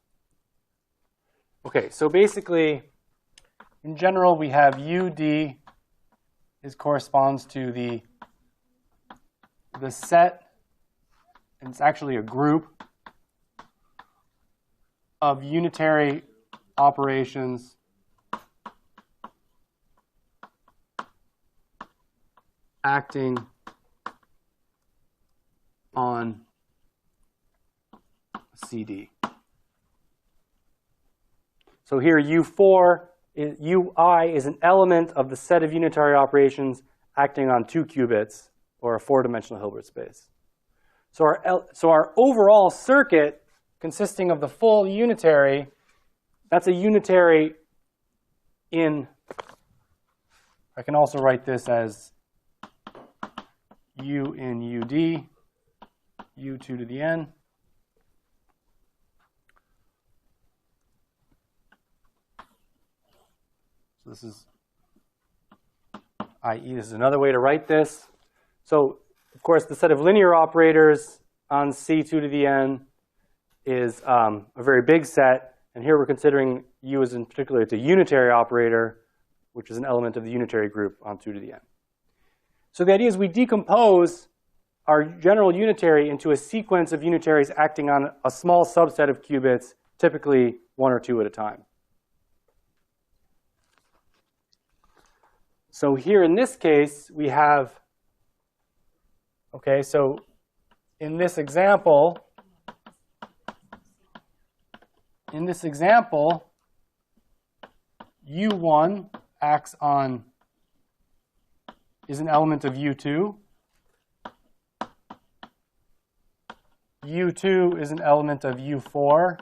Okay, so basically, in general, we have UD corresponds to the set, and it's actually a group of unitary operations acting on CD. So here UI is an element of the set of unitary operations acting on 2 qubits, or a 4-dimensional Hilbert space. So our overall circuit, consisting of the full unitary, that's a unitary in, I can also write this as U in UD, U2 to the n. So this is i.e. this is another way to write this. So of course the set of linear operators on C2 to the n is a very big set, and here we're considering U as in particular it's a unitary operator, which is an element of the unitary group on 2 to the n. So the idea is we decompose our general unitary into a sequence of unitaries acting on a small subset of qubits, typically 1 or 2 at a time. So here in this case, we have, okay, so in this example, U1 acts on, is an element of U2. U2 is an element of U4.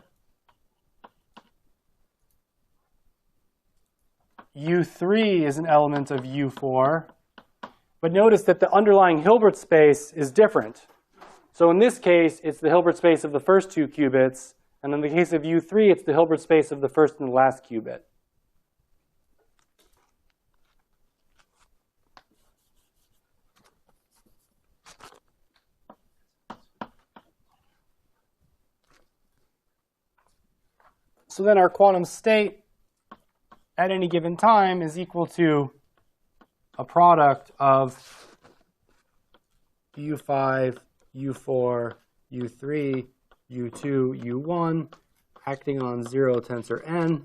U3 is an element of U4. But notice that the underlying Hilbert space is different. So in this case, it's the Hilbert space of the first 2 qubits. And in the case of U3, it's the Hilbert space of the first and the last qubit. So then our quantum state at any given time is equal to a product of U5, U4, U3, U2, U1 acting on 0 tensor n,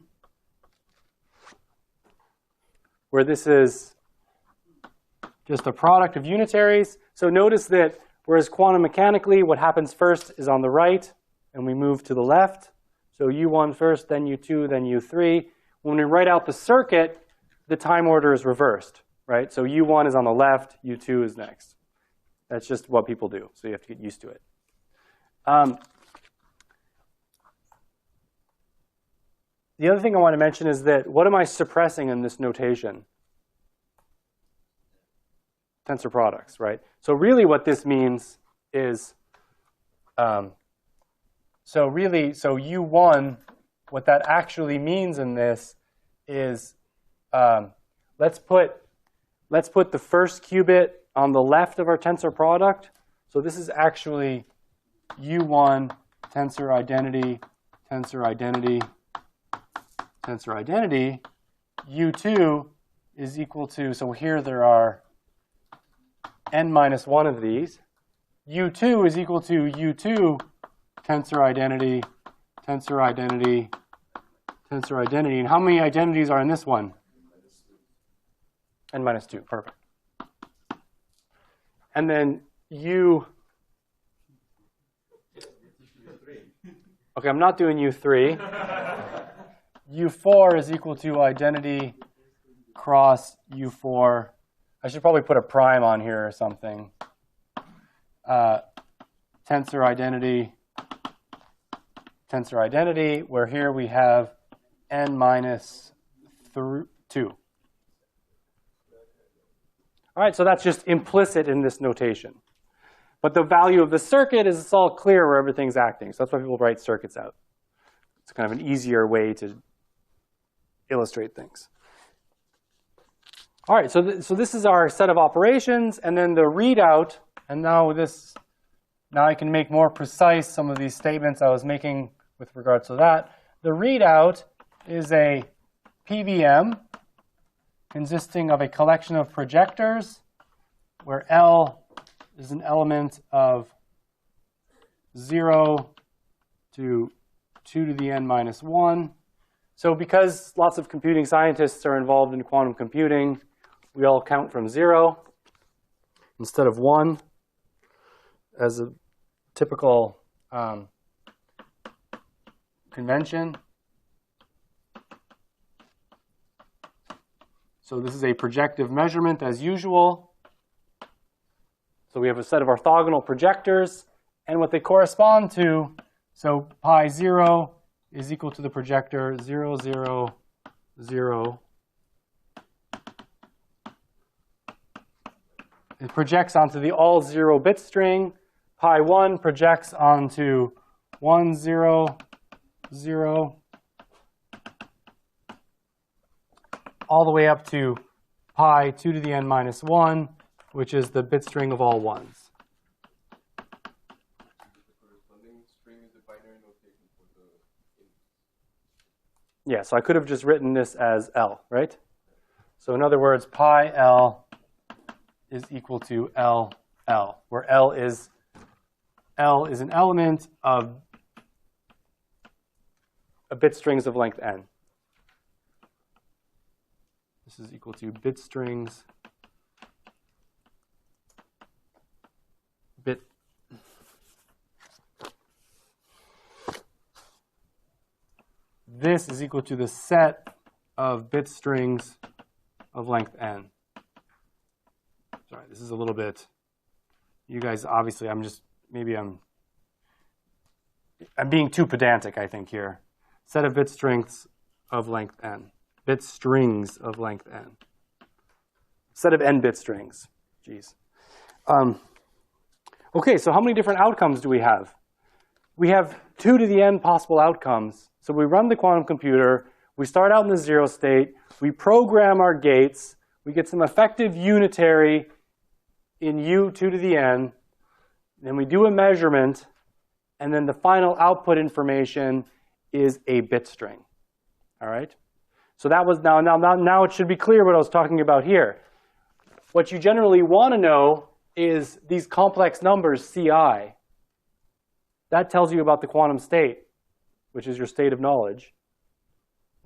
where this is just a product of unitaries. So notice that Whereas quantum mechanically, what happens first is on the right, and we move to the left. So U1 first, then U2, then U3. When we write out the circuit, the time order is reversed, right? So U1 is on the left, U2 is next. That's just what people do, so you have to get used to it. The other thing I want to mention is that what am I suppressing in this notation? Tensor products, right? So really what this means is, so U1, what that actually means in this is, let's put the first qubit on the left of our tensor product. So this is actually U1 tensor identity, tensor identity, tensor identity. U2 is equal to, so here there are n minus 1 of these. U2 is equal to U2 tensor identity, tensor identity, tensor identity. And how many identities are in this one? N minus 2, perfect. And then okay, I'm not doing U3. U4 is equal to identity cross U4. I should probably put a prime on here or something. Tensor identity, where here we have n minus 2. All right, so that's just implicit in this notation. But the value of the circuit is it's all clear where everything's acting. So that's why people write circuits out. It's kind of an easier way to illustrate things. All right, so this is our set of operations, and then the readout. And now I can make more precise some of these statements I was making with regards to that. The readout is a PVM consisting of a collection of projectors where L is an element of 0 to 2 to the n minus 1. So because lots of computing scientists are involved in quantum computing, we all count from 0 instead of 1 as a typical convention. So this is a projective measurement as usual. So we have a set of orthogonal projectors, and what they correspond to, so pi 0 is equal to the projector 0, 0, 0. It projects onto the all 0 bit string. Pi 1 projects onto 1, 0, 0. All the way up to pi 2 to the n minus 1, which is the bit string of all ones. The corresponding string is the binary notation for the input. Yeah, so I could have just written this as L, right? So in other words, pi L is equal to L, where L is an element of a bit strings of length n. This is equal to bit strings, bit. This is equal to the set of bit strings of length n. Sorry, this is a little bit, you guys, obviously, I'm being too pedantic, I think, here. Set of bit strings of length n. Bit strings of length n. Set of n bit strings. Geez. Okay, so how many different outcomes do we have? We have 2 to the n possible outcomes. So we run the quantum computer. We start out in the 0 state. We program our gates. We get some effective unitary in u 2 to the n. Then we do a measurement. And then the final output information is a bit string. All right? So that was now it should be clear what I was talking about here. What you generally want to know is these complex numbers, Ci. That tells you about the quantum state, which is your state of knowledge.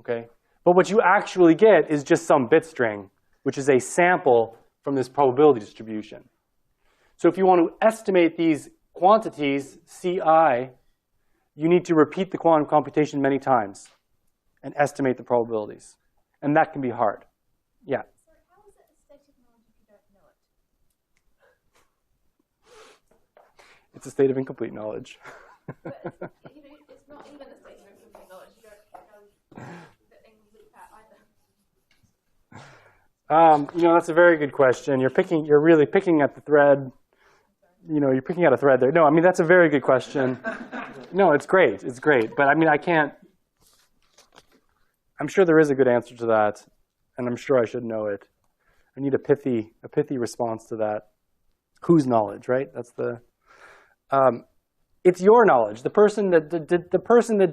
Okay? But what you actually get is just some bit string, which is a sample from this probability distribution. So if you want to estimate these quantities, Ci, you need to repeat the quantum computation many times and estimate the probabilities. And that can be hard. Yeah. So how is it a state of knowledge if you don't know it? It's a state of incomplete knowledge. But it's not even a state of incomplete knowledge. You don't know that things look at either. That's a very good question. You're really picking at the thread. You're picking at a thread there. No, I mean, that's a very good question. No, it's great. It's great. But I mean, I'm sure there is a good answer to that, and I'm sure I should know it. I need a pithy response to that. Whose knowledge, right? That's the. It's your knowledge. The person that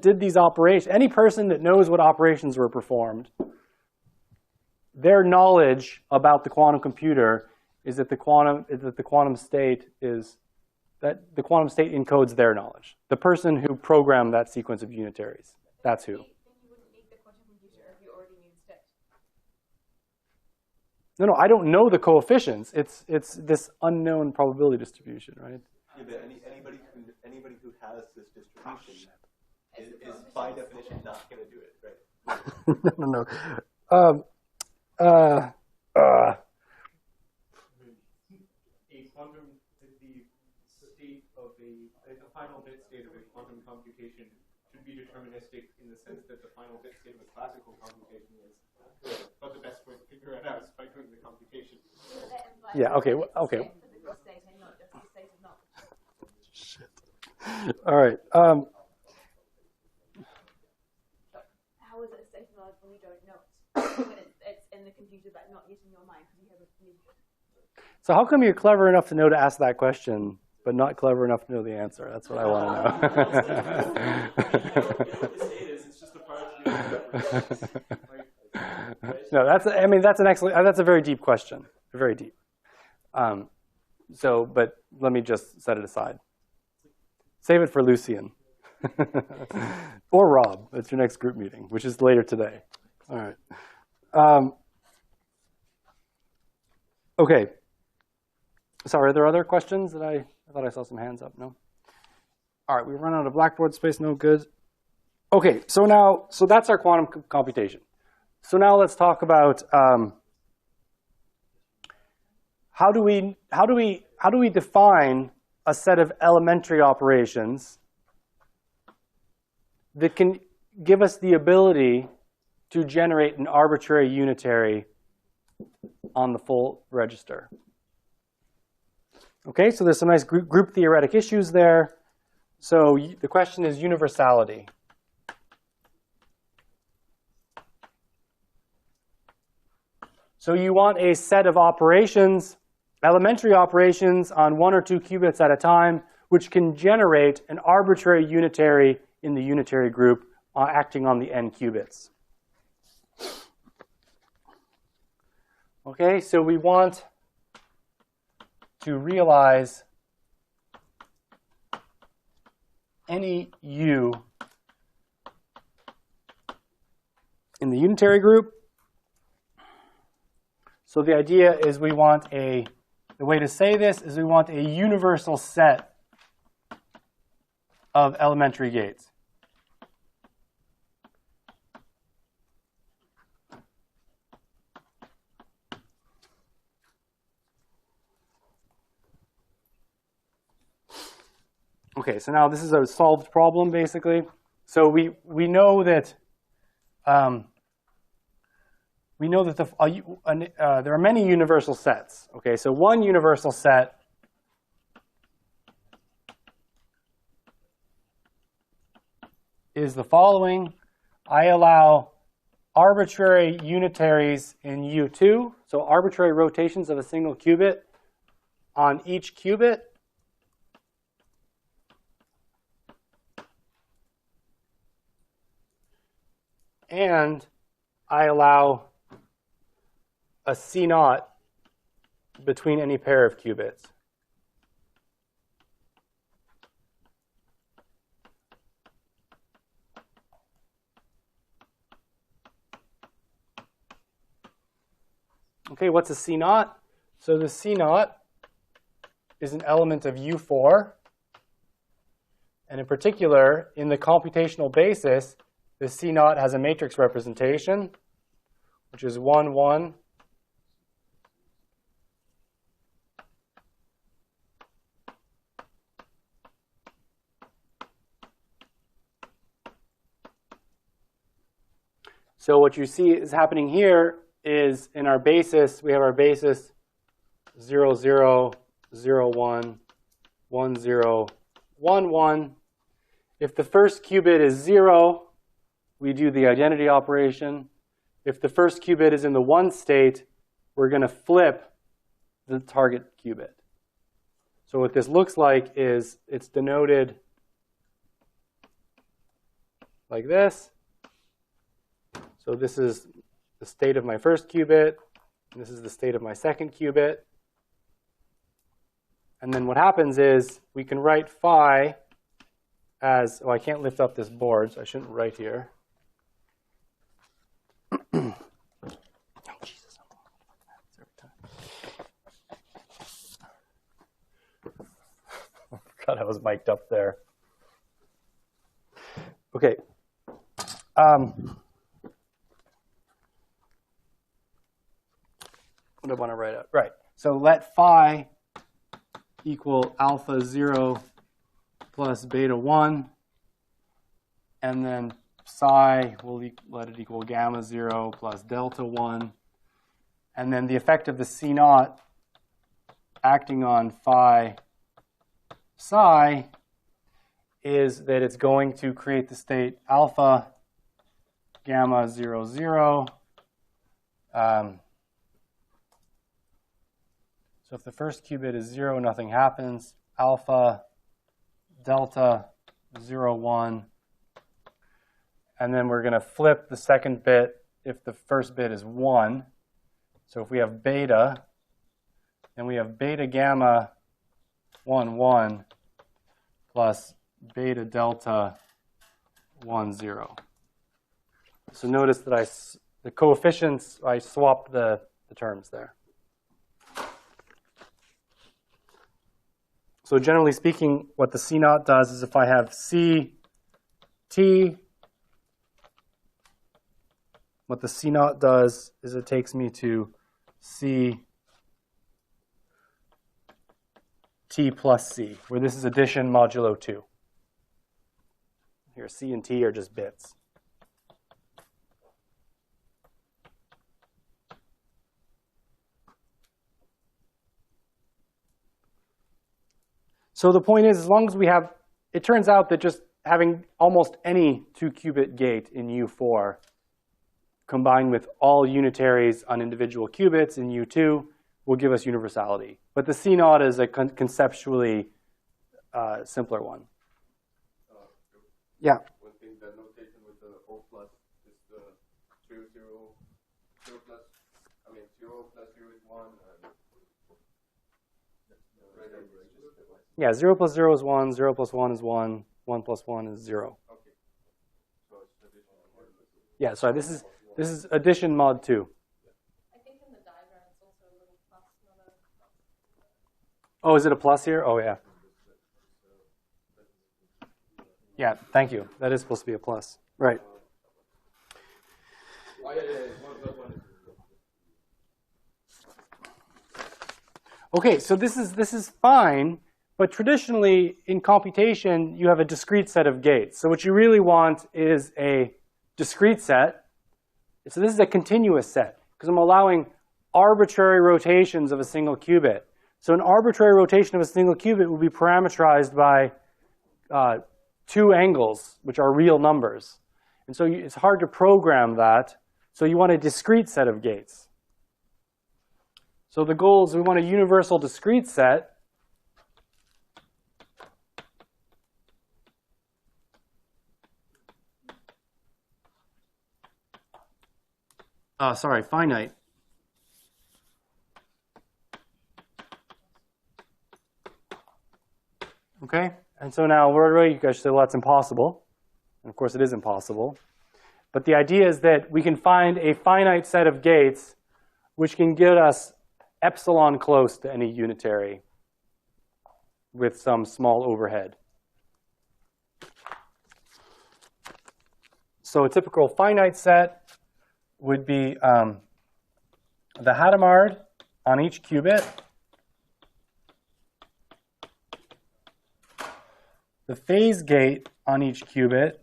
did these operations, any person that knows what operations were performed, their knowledge about the quantum computer is that the quantum state encodes their knowledge. The person who programmed that sequence of unitaries. That's who. Then you wouldn't need the quantum computer if you already knew the state. No, I don't know the coefficients. It's this unknown probability distribution, right? Yeah, but anybody who has this distribution is by definition not going to do it, right? No. The final bit state of a quantum computation should be deterministic in the sense that the final bit state of a classical computation is. But the best way to figure it out is by doing the computation. Yeah. Okay. Okay. Physical state and not just the state of knowledge. Shit. All right. How is it a state of knowledge when you don't know it? When it's in the computer but not yet in your mind because you haven't used it. So how come you're clever enough to know to ask that question, but not clever enough to know the answer? That's what I want to know. No, that's an excellent. That's a very deep question. Very deep. But let me just set it aside. Save it for Lucian or Rob. That's your next group meeting, which is later today. All right. Okay. Sorry, are there other questions that I thought I saw some hands up? No? All right, we've run out of Blackboard space, no good. Okay, so that's our quantum computation. So now let's talk about how do we define a set of elementary operations that can give us the ability to generate an arbitrary unitary on the full register. Okay, so there's some nice group theoretic issues there. So the question is universality. So you want a set of operations, elementary operations on 1 or 2 qubits at a time, which can generate an arbitrary unitary in the unitary group acting on the n qubits. Okay, so we want to realize any u in the unitary group. So the idea is the way to say this is we want a universal set of elementary gates. Okay, so now this is a solved problem, basically. So we know that there are many universal sets. Okay, so one universal set is the following. I allow arbitrary unitaries in U2, so arbitrary rotations of a single qubit on each qubit. And I allow a C0 between any pair of qubits. Okay, what's a C0? So the C0 is an element of U4. And in particular, in the computational basis, the C0 has a matrix representation, which is 1, 1. So what you see is happening here is in our basis, we have our basis 0, 0, 0, 1, 1, 0, 1, 1. If the first qubit is 0, we do the identity operation. If the first qubit is in the 1 state, we're going to flip the target qubit. So what this looks like is it's denoted like this. So this is the state of my first qubit. And this is the state of my second qubit. And then what happens is we can write phi as, oh, I can't lift up this board, so I shouldn't write here. Oh, Jesus. I forgot I was mic'd up there. Okay. What do I want to write out? Right. So let phi equal alpha 0 plus beta 1. And then psi, we'll let it equal gamma 0 plus delta 1. And then the effect of the C0 acting on phi psi is that it's going to create the state alpha gamma 0, 0. So if the first qubit is 0, nothing happens. Alpha, delta, 0, 1. And then we're going to flip the second bit if the first bit is 1. So if we have beta, then we have beta gamma 1, 1 plus beta delta 1, 0. So notice that the coefficients, I swapped the terms there. So generally speaking, what the C0 does is if I have CT, what the C0 does is it takes me to CT plus C, where this is addition modulo 2. Here, C and T are just bits. So the point is, as long as we have, it turns out that just having almost any 2-qubit gate in U4 combined with all unitaries on individual qubits in U2 will give us universality. But the C0 is a conceptually simpler one. Yeah? One thing, the notation with the O plus is the 0, 0, 0 plus, 0 plus 0 is 1. Yeah, 0 plus 0 is 1, 0 plus 1 is 1, 1 plus 1 is 0. Okay. So it's addition mod. Yeah, sorry, this is addition mod 2. I think in the diagram it's also a little plus, not a plus. Oh, is it a plus here? Oh, yeah. Yeah, thank you. That is supposed to be a plus. Right. Okay, so this is fine, but traditionally in computation you have a discrete set of gates. So what you really want is a discrete set. So this is a continuous set because I'm allowing arbitrary rotations of a single qubit. So an arbitrary rotation of a single qubit will be parameterized by 2 angles, which are real numbers. And so it's hard to program that. So you want a discrete set of gates. So the goal is we want a universal discrete set. Finite. Okay? And so now, you guys say, well, that's impossible. And of course, it is impossible. But the idea is that we can find a finite set of gates which can get us epsilon close to any unitary with some small overhead. So a typical finite set would be the Hadamard on each qubit, the phase gate on each qubit,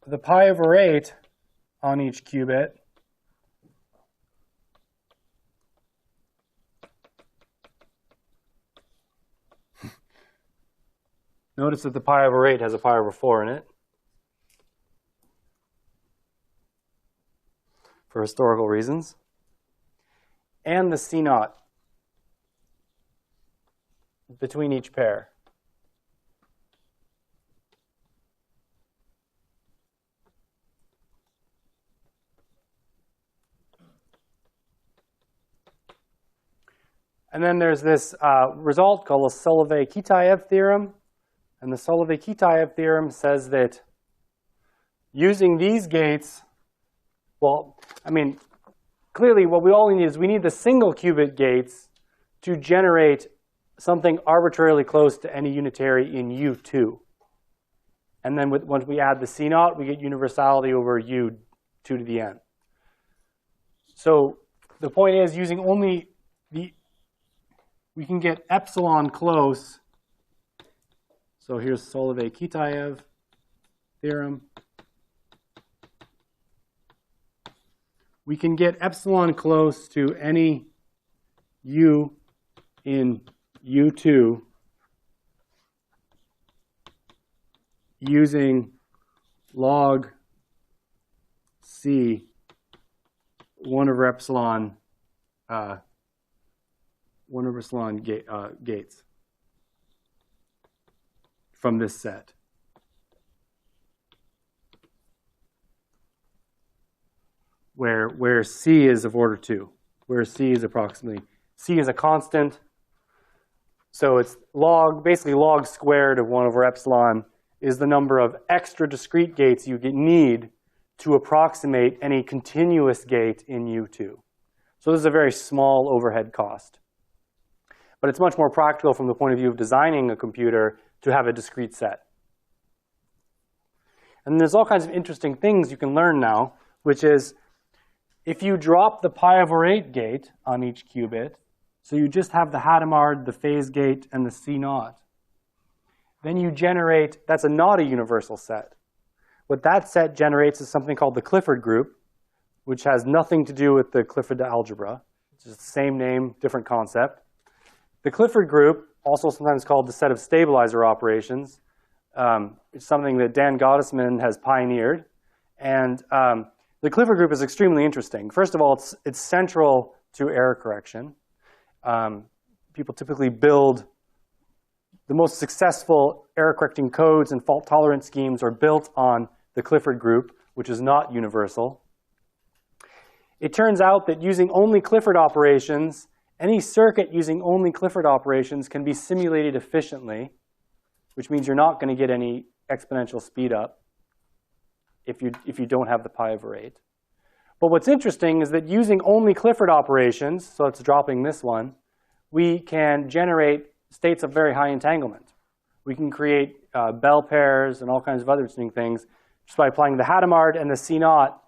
the pi over 8 on each qubit, notice that the pi over 8 has a pi over 4 in it for historical reasons, and the C naught between each pair. And then there's this result called the Solovay-Kitaev theorem. And the Solovay-Kitaev theorem says that using these gates, well, I mean, clearly what we all need is we need the single qubit gates to generate something arbitrarily close to any unitary in U2. And then once we add the C naught, we get universality over U2 to the n. So the point is, using only we can get epsilon close. So here's Solovay-Kitaev theorem. We can get epsilon close to any U in U2 using log C 1 over epsilon gates from this set. Where C is of order 2, where C is approximately, C is a constant, so it's basically log squared of 1 over epsilon is the number of extra discrete gates you need to approximate any continuous gate in U2. So this is a very small overhead cost. But it's much more practical from the point of view of designing a computer to have a discrete set. And there's all kinds of interesting things you can learn now, which is if you drop the pi over 8 gate on each qubit, so you just have the Hadamard, the phase gate, and the C naught, then you generate, that's not a universal set. What that set generates is something called the Clifford group, which has nothing to do with the Clifford algebra. It's just the same name, different concept. The Clifford group, also sometimes called the set of stabilizer operations, is something that Dan Gottesman has pioneered. And the Clifford group is extremely interesting. First of all, it's central to error correction. People typically build the most successful error correcting codes and fault tolerant schemes are built on the Clifford group, which is not universal. It turns out that using only Clifford operations, any circuit using only Clifford operations can be simulated efficiently, which means you're not going to get any exponential speed up if you don't have the pi over 8. But what's interesting is that using only Clifford operations, so it's dropping this one, we can generate states of very high entanglement. We can create Bell pairs and all kinds of other interesting things just by applying the Hadamard and the C naught.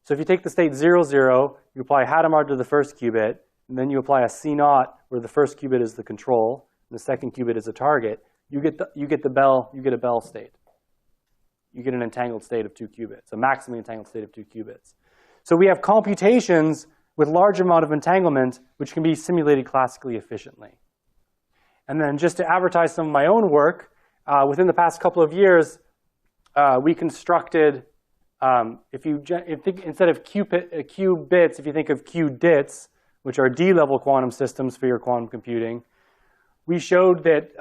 So if you take the state 0, 0, you apply Hadamard to the first qubit, and then you apply a C naught where the first qubit is the control, and the second qubit is a target, you get a Bell state. You get an entangled state of 2 qubits, a maximally entangled state of 2 qubits. So we have computations with large amount of entanglement, which can be simulated classically efficiently. And then just to advertise some of my own work, within the past couple of years, we constructed, instead of qubits, if you think of qdits, which are D-level quantum systems for your quantum computing, we showed that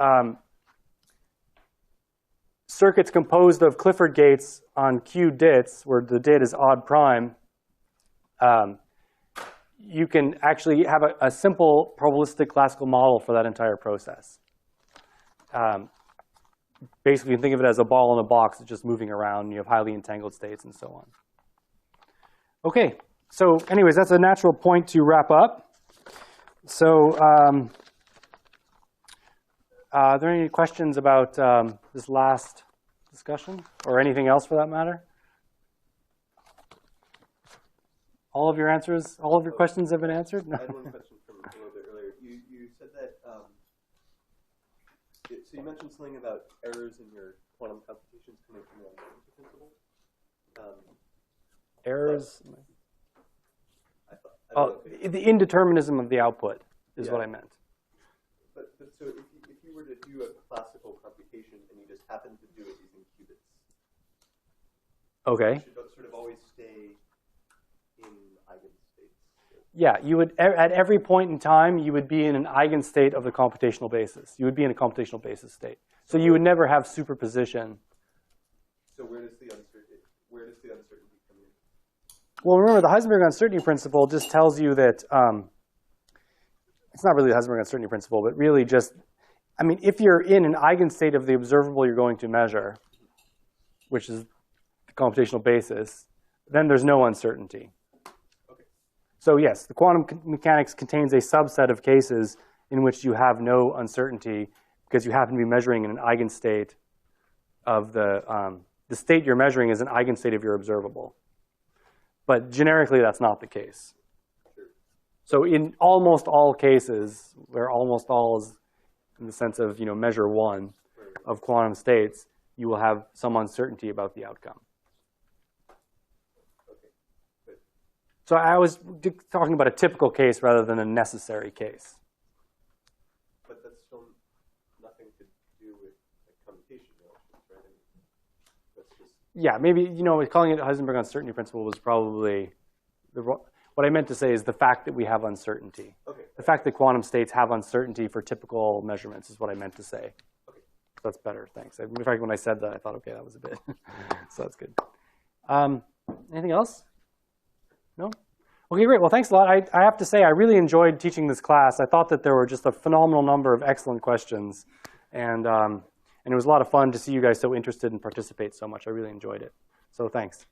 circuits composed of Clifford gates on qdits, where the dit is odd prime, you can actually have a simple probabilistic classical model for that entire process. Basically, you can think of it as a ball in a box that's just moving around, and you have highly entangled states and so on. Okay, so anyways, that's a natural point to wrap up. So Are there any questions about this last discussion, or anything else for that matter? All of your answers, all of your questions have been answered? No. I had one question from a little bit earlier. You said that, so you mentioned something about errors in your quantum computations coming from the uncertainty principle. Errors? I don't know if The indeterminism of the output is what I meant. But so if you were to do a classical computation and you just happen to do it using qubits, Okay. you should sort of always stay in eigenstates. Yeah, you would, at every point in time, you would be in an eigenstate of the computational basis. You would be in a computational basis state. So you would never have superposition. So where does the uncertainty come in? Well, remember, the Heisenberg uncertainty principle just tells you that, it's not really the Heisenberg uncertainty principle, but really just, I mean, if you're in an eigenstate of the observable you're going to measure, which is the computational basis, then there's no uncertainty. Okay. So yes, the quantum mechanics contains a subset of cases in which you have no uncertainty because you happen to be measuring in an eigenstate of the state you're measuring is an eigenstate of your observable. But generically, that's not the case. So in almost all cases, where almost all is in the sense of measure one of quantum states, you will have some uncertainty about the outcome. So I was talking about a typical case rather than a necessary case. But that's still nothing to do with computation relations, right? I mean, that's just Yeah, maybe calling it Heisenberg uncertainty principle was probably what I meant to say is the fact that we have uncertainty. okay. The fact that quantum states have uncertainty for typical measurements is what I meant to say. Okay. That's better, thanks. In fact, when I said that, I thought, okay, that was a bit. So that's good. Anything else? No? Okay, great. Well, thanks a lot. I have to say, I really enjoyed teaching this class. I thought that there were just a phenomenal number of excellent questions. And it was a lot of fun to see you guys so interested and participate so much. I really enjoyed it. So thanks.